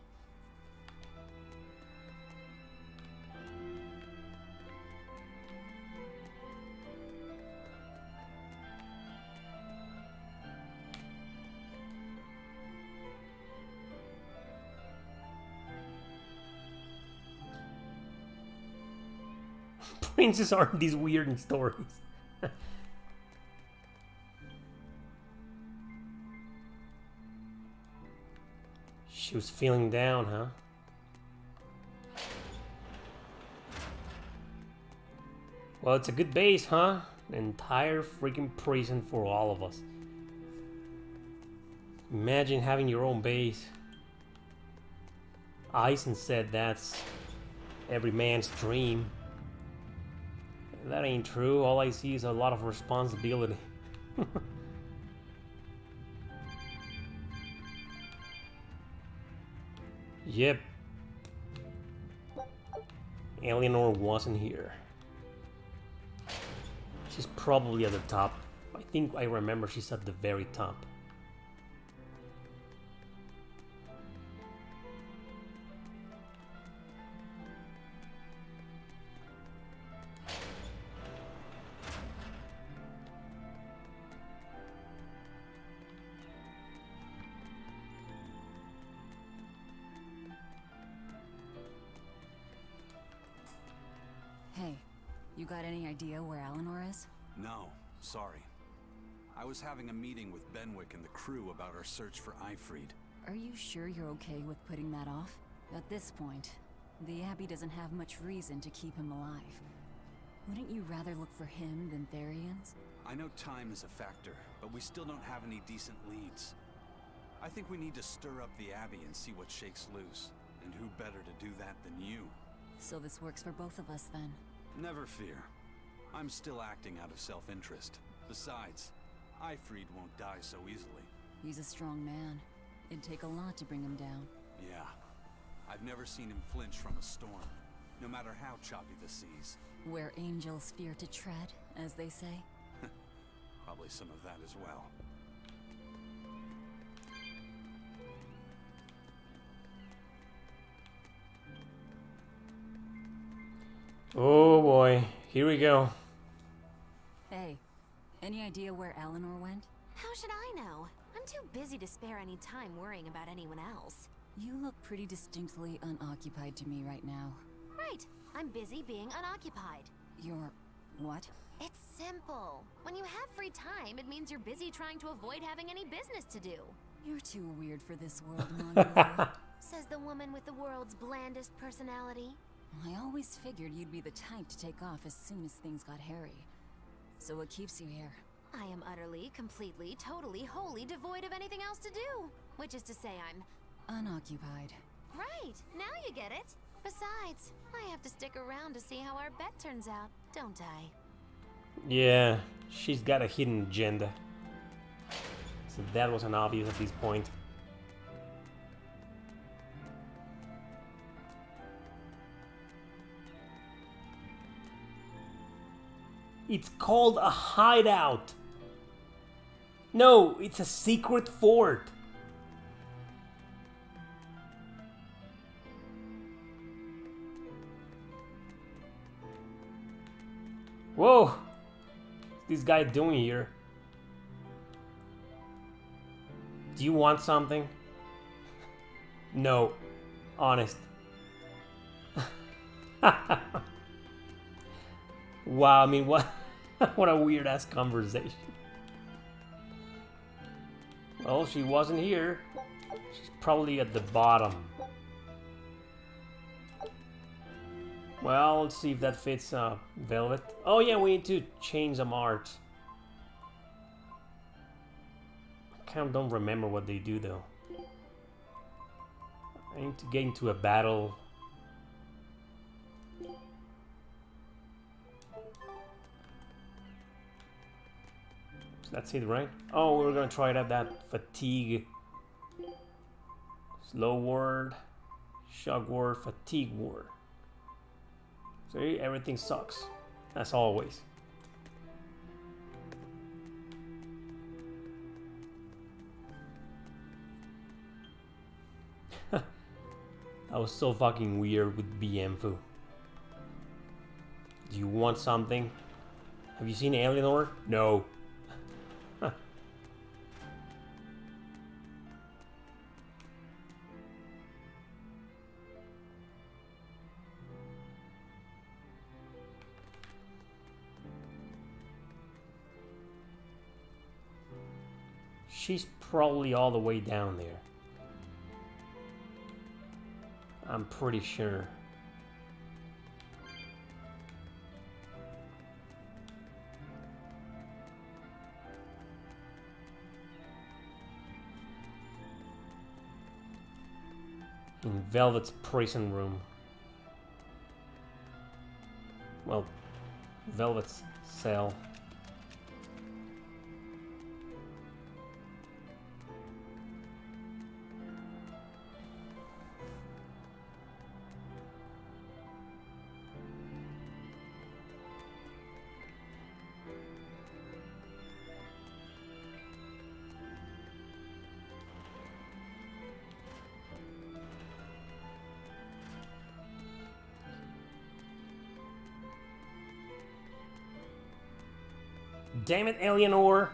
Princes aren't these weird in stories. She was feeling down, huh? Well, it's a good base, huh? An entire freaking prison for all of us. Imagine having your own base. Eisen said that's every man's dream. That ain't true. All I see is a lot of responsibility. Yep. Eleanor wasn't here. She's probably at the top. I think I remember she's at the very top. You got any idea where Eleanor is? No, sorry. I was having a meeting with Benwick and the crew about our search for Ifrid. Are you sure you're okay with putting that off? At this point, the Abbey doesn't have much reason to keep him alive. Wouldn't you rather look for him than Therians? I know time is a factor, but we still don't have any decent leads. I think we need to stir up the Abbey and see what shakes loose. And who better to do that than you? So this works for both of us then? Never fear. I'm still acting out of self-interest. Besides, Ifrid won't die so easily. He's a strong man. It'd take a lot to bring him down. Yeah. I've never seen him flinch from a storm, no matter how choppy the seas. Where angels fear to tread, as they say. Probably some of that as well. Oh boy, here we go. Hey, any idea where Eleanor went? How should I know? I'm too busy to spare any time worrying about anyone else. You look pretty distinctly unoccupied to me right now. Right, I'm busy being unoccupied. You're... what? It's simple. When you have free time, it means you're busy trying to avoid having any business to do. You're too weird for this world, Mongoloid. Says the woman with the world's blandest personality. I always figured you'd be the type to take off as soon as things got hairy. So what keeps you here? I am utterly, completely, totally, wholly devoid of anything else to do. Which is to say I'm... unoccupied. Right, now you get it. Besides, I have to stick around to see how our bet turns out, don't I? Yeah, she's got a hidden agenda. So that wasn't obvious at this point. It's called a hideout. No, it's a secret fort. Whoa! What's this guy doing here? Do you want something? No. Honest. Wow, I mean, what what a weird-ass conversation. Well, she wasn't here. She's probably at the bottom. Well, let's see if that fits Velvet. Oh yeah, we need to change some art. I kind of don't remember what they do though. I need to get into a battle. That's it, right? Oh, we're gonna try it out, that fatigue. Slow word, shock word, fatigue word. See, everything sucks, as always. That was so fucking weird with BMFU. Do you want something? Have you seen Eleanor? No. She's probably all the way down there. I'm pretty sure. In Velvet's prison room. Well, Velvet's cell. Damn it, Eleanor!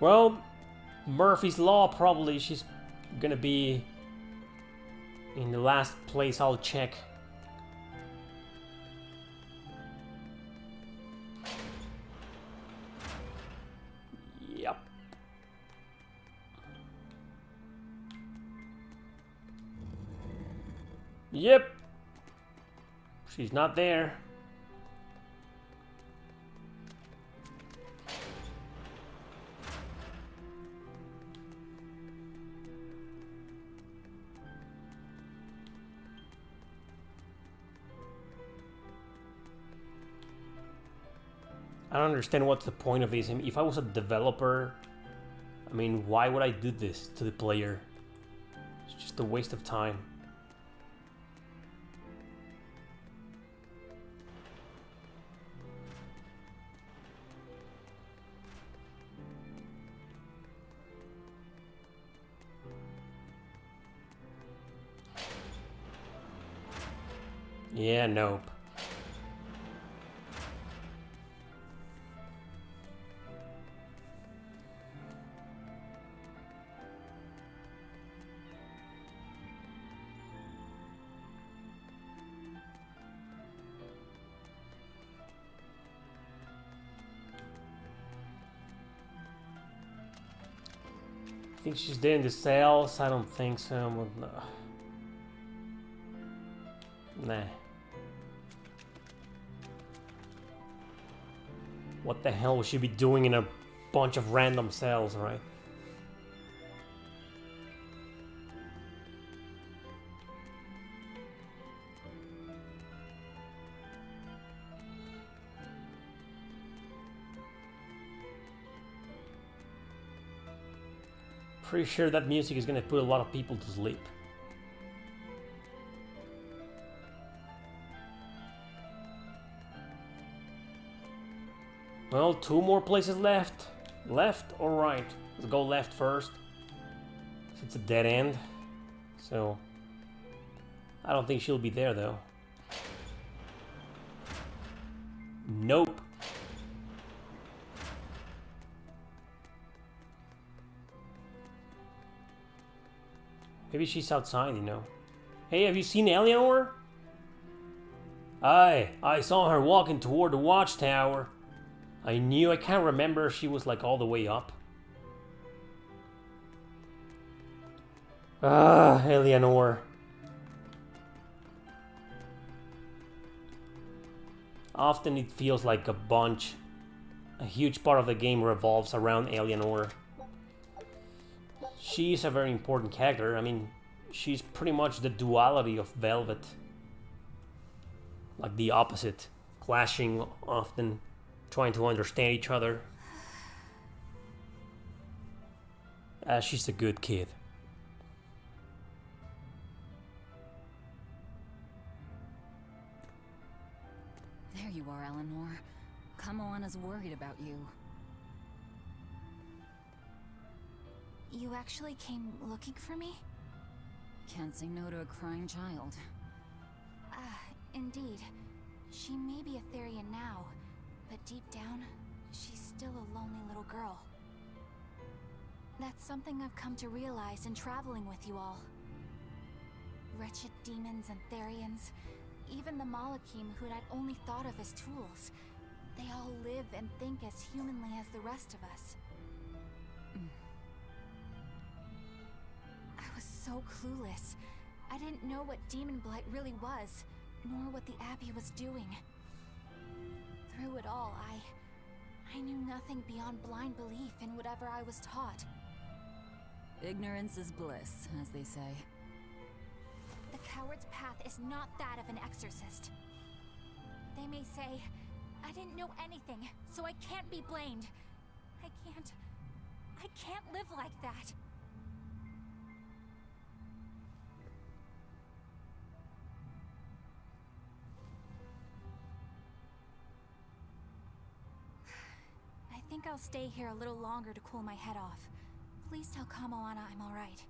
Well, Murphy's Law, probably she's gonna be in the last place I'll check. Yep. Yep. She's not there. I don't understand what's the point of this. If I was a developer, I mean, why would I do this to the player? It's just a waste of time. Yeah, nope. I think she's there in the cells. I don't think so. Nah. What the hell would she be doing in a bunch of random cells, right? Pretty sure that music is gonna put a lot of people to sleep. Well, 2 more places left. Left or right? Let's go left first. It's a dead end. So, I don't think she'll be there though. Nope. Maybe she's outside, you know. Hey, have you seen Eleanor? Aye, I saw her walking toward the watchtower. I can't remember if she was like all the way up. Ah, Eleanor. Often it feels like a huge part of the game revolves around Eleanor. She's a very important character. I mean, she's pretty much the duality of Velvet. Like the opposite, clashing often. Trying to understand each other. She's a good kid. There you are, Eleanor. Kamoana's worried about you. You actually came looking for me? Can't say no to a crying child. Indeed. She may be a Therian now. But deep down, she's still a lonely little girl. That's something I've come to realize in traveling with you all. Wretched demons and Therians, even the Malakim who'd I'd only thought of as tools, they all live and think as humanly as the rest of us. so clueless. I didn't know what demon blight really was, nor what the Abbey was doing. Through it all, I knew nothing beyond blind belief in whatever I was taught. Ignorance is bliss, as they say. The coward's path is not that of an exorcist. They may say, I didn't know anything, so I can't be blamed. I can't live like that. I think I'll stay here a little longer to cool my head off. Please tell Kamoana I'm alright.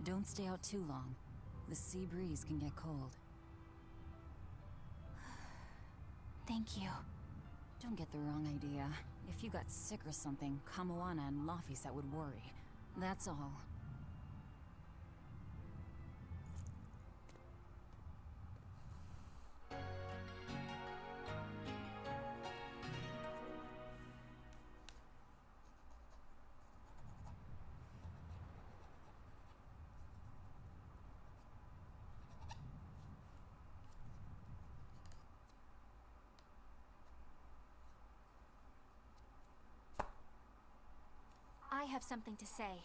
Don't stay out too long. The sea breeze can get cold. Thank you. Don't get the wrong idea. If you got sick or something, Kamoana and Laphicet would worry. That's all. I have something to say.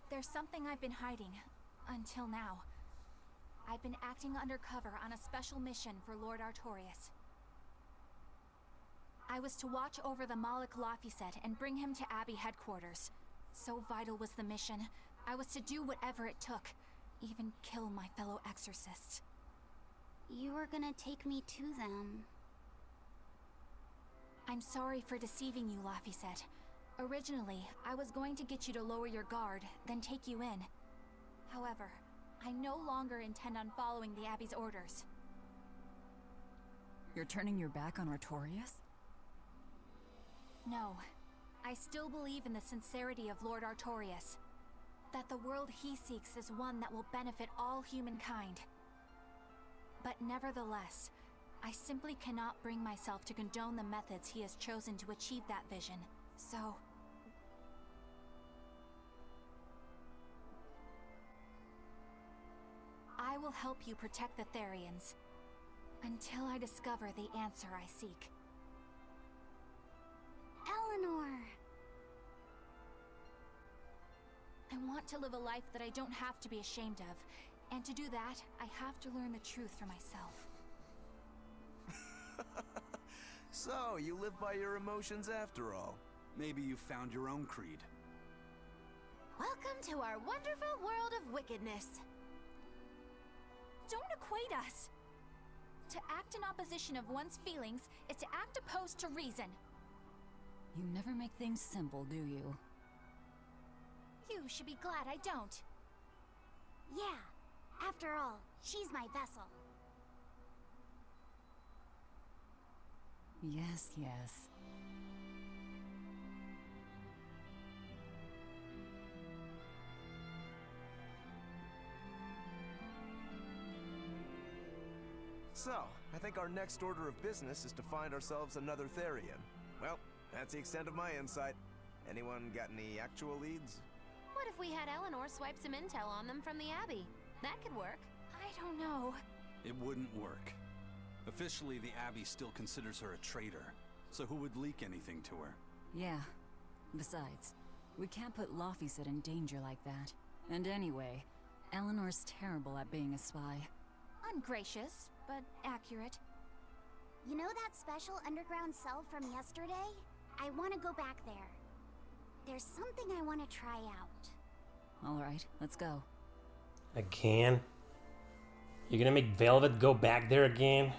There's something I've been hiding, until now. I've been acting undercover on a special mission for Lord Artorias. I was to watch over the Malik Laphicet and bring him to Abbey headquarters. So vital was the mission, I was to do whatever it took, even kill my fellow exorcists. You were gonna take me to them. I'm sorry for deceiving you, Laphicet. Originally, I was going to get you to lower your guard, then take you in. However, I no longer intend on following the Abbey's orders. You're turning your back on Artorias? No. I still believe in the sincerity of Lord Artorias. That the world he seeks is one that will benefit all humankind. But nevertheless, I simply cannot bring myself to condone the methods he has chosen to achieve that vision. So... I will help you protect the Therians, until I discover the answer I seek. Eleanor! I want to live a life that I don't have to be ashamed of, and to do that, I have to learn the truth for myself. So, you live by your emotions after all. Maybe you found your own creed. Welcome to our wonderful world of wickedness. Don't equate us! To act in opposition of one's feelings is to act opposed to reason. You never make things simple, do you? You should be glad I don't. Yeah, after all, she's my vessel. Yes, yes. So, I think our next order of business is to find ourselves another Therian. Well, that's the extent of my insight. Anyone got any actual leads? What if we had Eleanor swipe some intel on them from the Abbey? That could work. I don't know. It wouldn't work. Officially, the Abbey still considers her a traitor, so who would leak anything to her? Yeah. Besides, we can't put Laphicet in danger like that. And anyway, Eleanor's terrible at being a spy. Ungracious, but accurate. You know that special underground cell from yesterday? I want to go back there. There's something I want to try out. Alright, let's go. Again? You're gonna make Velvet go back there again?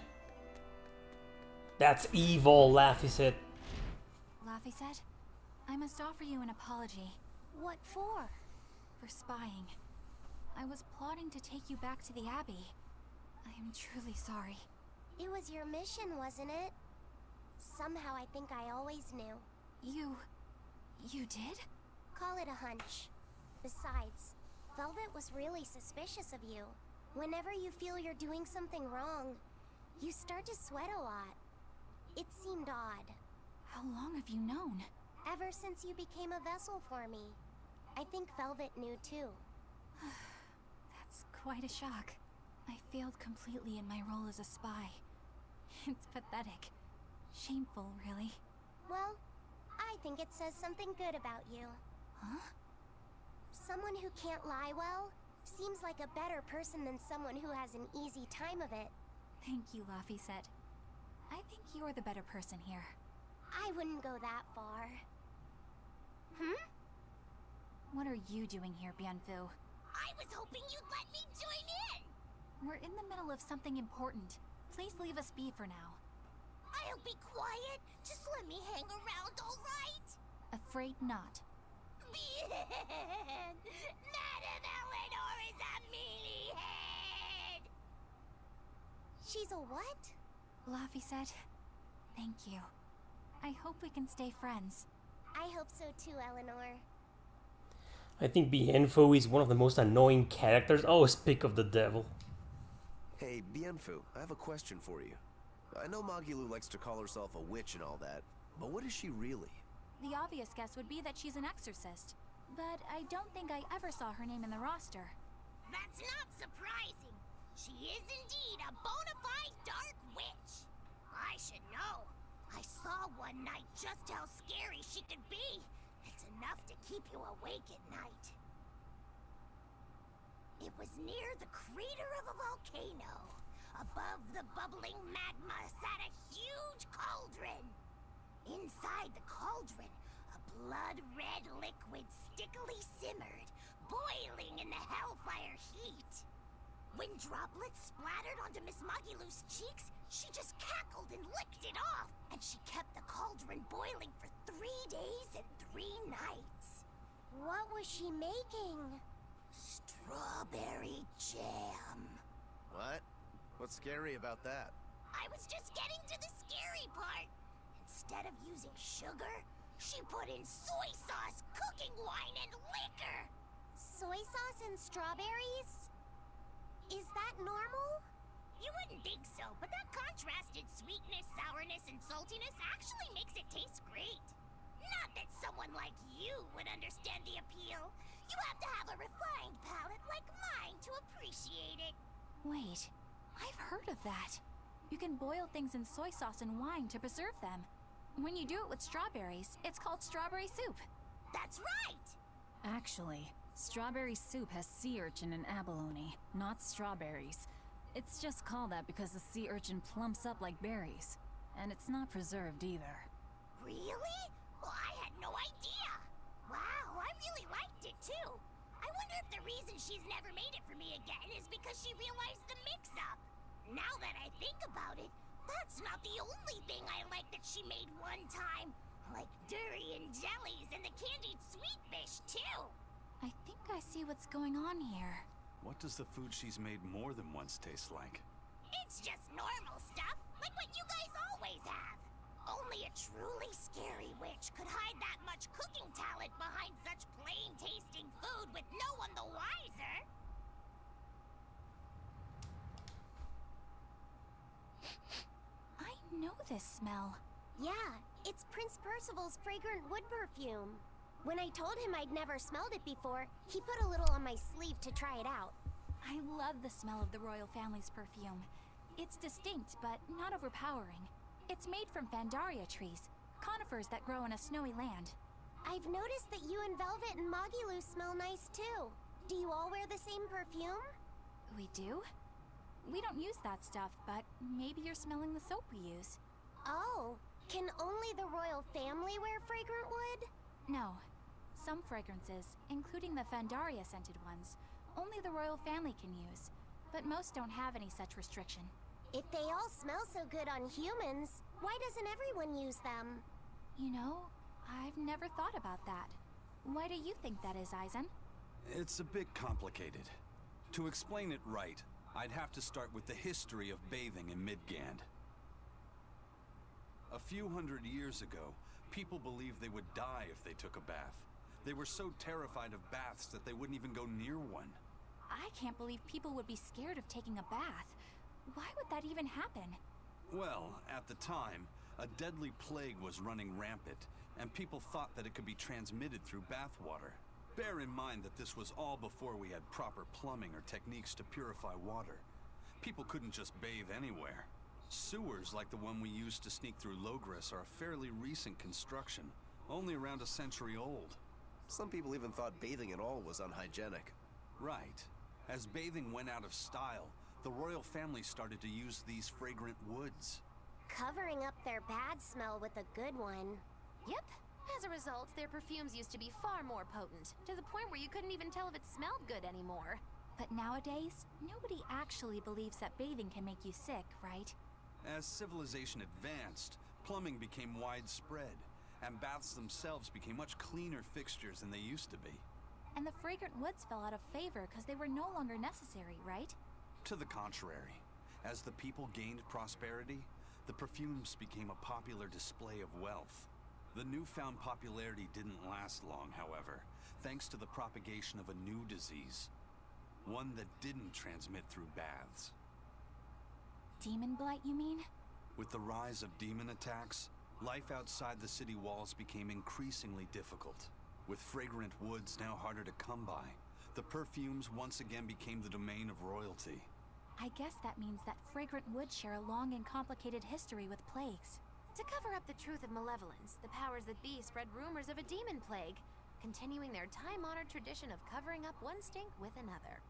That's evil, Laphicet. Laphicet, I must offer you an apology. What for? For spying. I was plotting to take you back to the Abbey. I am truly sorry. It was your mission, wasn't it? Somehow I think I always knew. You did? Call it a hunch. Besides, Velvet was really suspicious of you. Whenever you feel you're doing something wrong, you start to sweat a lot. It seemed odd. How long have you known? Ever since you became a vessel for me. I think Velvet knew too. That's quite a shock. I failed completely in my role as a spy. It's pathetic. Shameful, really. Well, I think it says something good about you. Huh? Someone who can't lie well seems like a better person than someone who has an easy time of it. Thank you, Laphicet. I think you're the better person here. I wouldn't go that far. Hmm? What are you doing here, Bienfu? I was hoping you'd let me join in! We're in the middle of something important. Please leave us be for now. I'll be quiet. Just let me hang around, alright? Afraid not. Madam Eleanor is a mealyhead! She's a what? Laphicet, thank you. I hope we can stay friends. I hope so too, Eleanor. I think Bienfu is one of the most annoying characters. Oh, speak of the devil. Hey, Bienfu, I have a question for you. I know Magilu likes to call herself a witch and all that, but what is she really? The obvious guess would be that she's an exorcist, but I don't think I ever saw her name in the roster. That's not surprising. She is indeed a bona fide dark witch. I should know. I saw one night just how scary she could be. It's enough to keep you awake at night. It was near the crater of a volcano. Above the bubbling magma sat a huge cauldron. Inside the cauldron, a blood-red liquid stickily simmered, boiling in the hellfire heat. When droplets splattered onto Miss Magilu's cheeks, she just cackled and licked it off, and she kept the cauldron boiling for 3 days and 3 nights. What was she making? Strawberry jam. What? What's scary about that? I was just getting to the scary part. Instead of using sugar, she put in soy sauce, cooking wine, and liquor. Soy sauce and strawberries? Is that normal? You wouldn't think so, but that contrasted sweetness, sourness, and saltiness actually makes it taste great. Not that someone like you would understand the appeal. You have to have a refined palate like mine to appreciate it. Wait, I've heard of that. You can boil things in soy sauce and wine to preserve them. When you do it with strawberries, it's called strawberry soup. That's right! Actually, strawberry soup has sea urchin and abalone, not strawberries. It's just called that because the sea urchin plumps up like berries. And it's not preserved either. Really? Well, I had no idea. Wow, I really liked it too. I wonder if the reason she's never made it for me again is because she realized the mix-up. Now that I think about it, that's not the only thing I like that she made one time. Like durian jellies and the candied sweet fish too. I think I see what's going on here. What does the food she's made more than once taste like? It's just normal stuff, like what you guys always have. Only a truly scary witch could hide that much cooking talent behind such plain-tasting food with no one the wiser. I know this smell. Yeah, it's Prince Percival's fragrant wood perfume. When I told him I'd never smelled it before, he put a little on my sleeve to try it out. I love the smell of the royal family's perfume. It's distinct, but not overpowering. It's made from Fandaria trees, conifers that grow in a snowy land. I've noticed that you and Velvet and Magilu smell nice too. Do you all wear the same perfume? We do? We don't use that stuff, but maybe you're smelling the soap we use. Oh, can only the royal family wear fragrant wood? No. Some fragrances, including the Fandaria scented ones, only the royal family can use, but most don't have any such restriction. If they all smell so good on humans, why doesn't everyone use them? You know, I've never thought about that. Why do you think that is, Eisen? It's a bit complicated. To explain it right, I'd have to start with the history of bathing in Midgand. A few hundred years ago, people believed they would die if they took a bath. They were so terrified of baths that they wouldn't even go near one. I can't believe people would be scared of taking a bath. Why would that even happen? Well, at the time, A deadly plague was running rampant, and people thought that it could be transmitted through bathwater. Bear in mind that this was all before we had proper plumbing or techniques to purify water. People couldn't just bathe anywhere. Sewers like the one we used to sneak through Logres are a fairly recent construction, only around a century old. Some people even thought bathing at all was unhygienic. Right. As bathing went out of style, the royal family started to use these fragrant woods. Covering up their bad smell with a good one. Yep. As a result, their perfumes used to be far more potent, to the point where you couldn't even tell if it smelled good anymore. But nowadays, nobody actually believes that bathing can make you sick, right? As civilization advanced, plumbing became widespread, and baths themselves became much cleaner fixtures than they used to be. And the fragrant woods fell out of favor because they were no longer necessary, right? To the contrary. As the people gained prosperity, the perfumes became a popular display of wealth. The newfound popularity didn't last long, however, thanks to the propagation of a new disease. One that didn't transmit through baths. Demon blight, you mean? With the rise of demon attacks, life outside the city walls became increasingly difficult. With fragrant woods now harder to come by, the perfumes once again became the domain of royalty. I guess that means that fragrant woods share a long and complicated history with plagues. To cover up the truth of malevolence, the powers that be spread rumors of a demon plague, continuing their time-honored tradition of covering up one stink with another.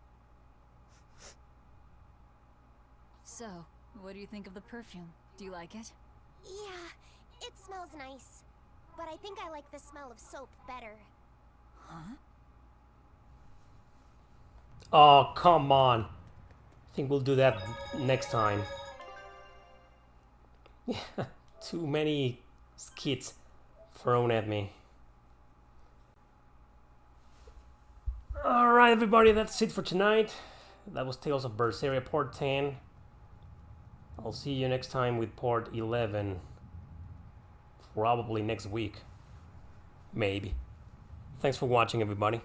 So, what do you think of the perfume? Do you like it? Yeah, it smells nice. But I think I like the smell of soap better. Huh? Oh, come on. I think we'll do that next time. Yeah, too many skits thrown at me. Alright everybody, that's it for tonight. That was Tales of Berseria Part 10. I'll see you next time with Part 11. Probably next week. Maybe. Thanks for watching everybody.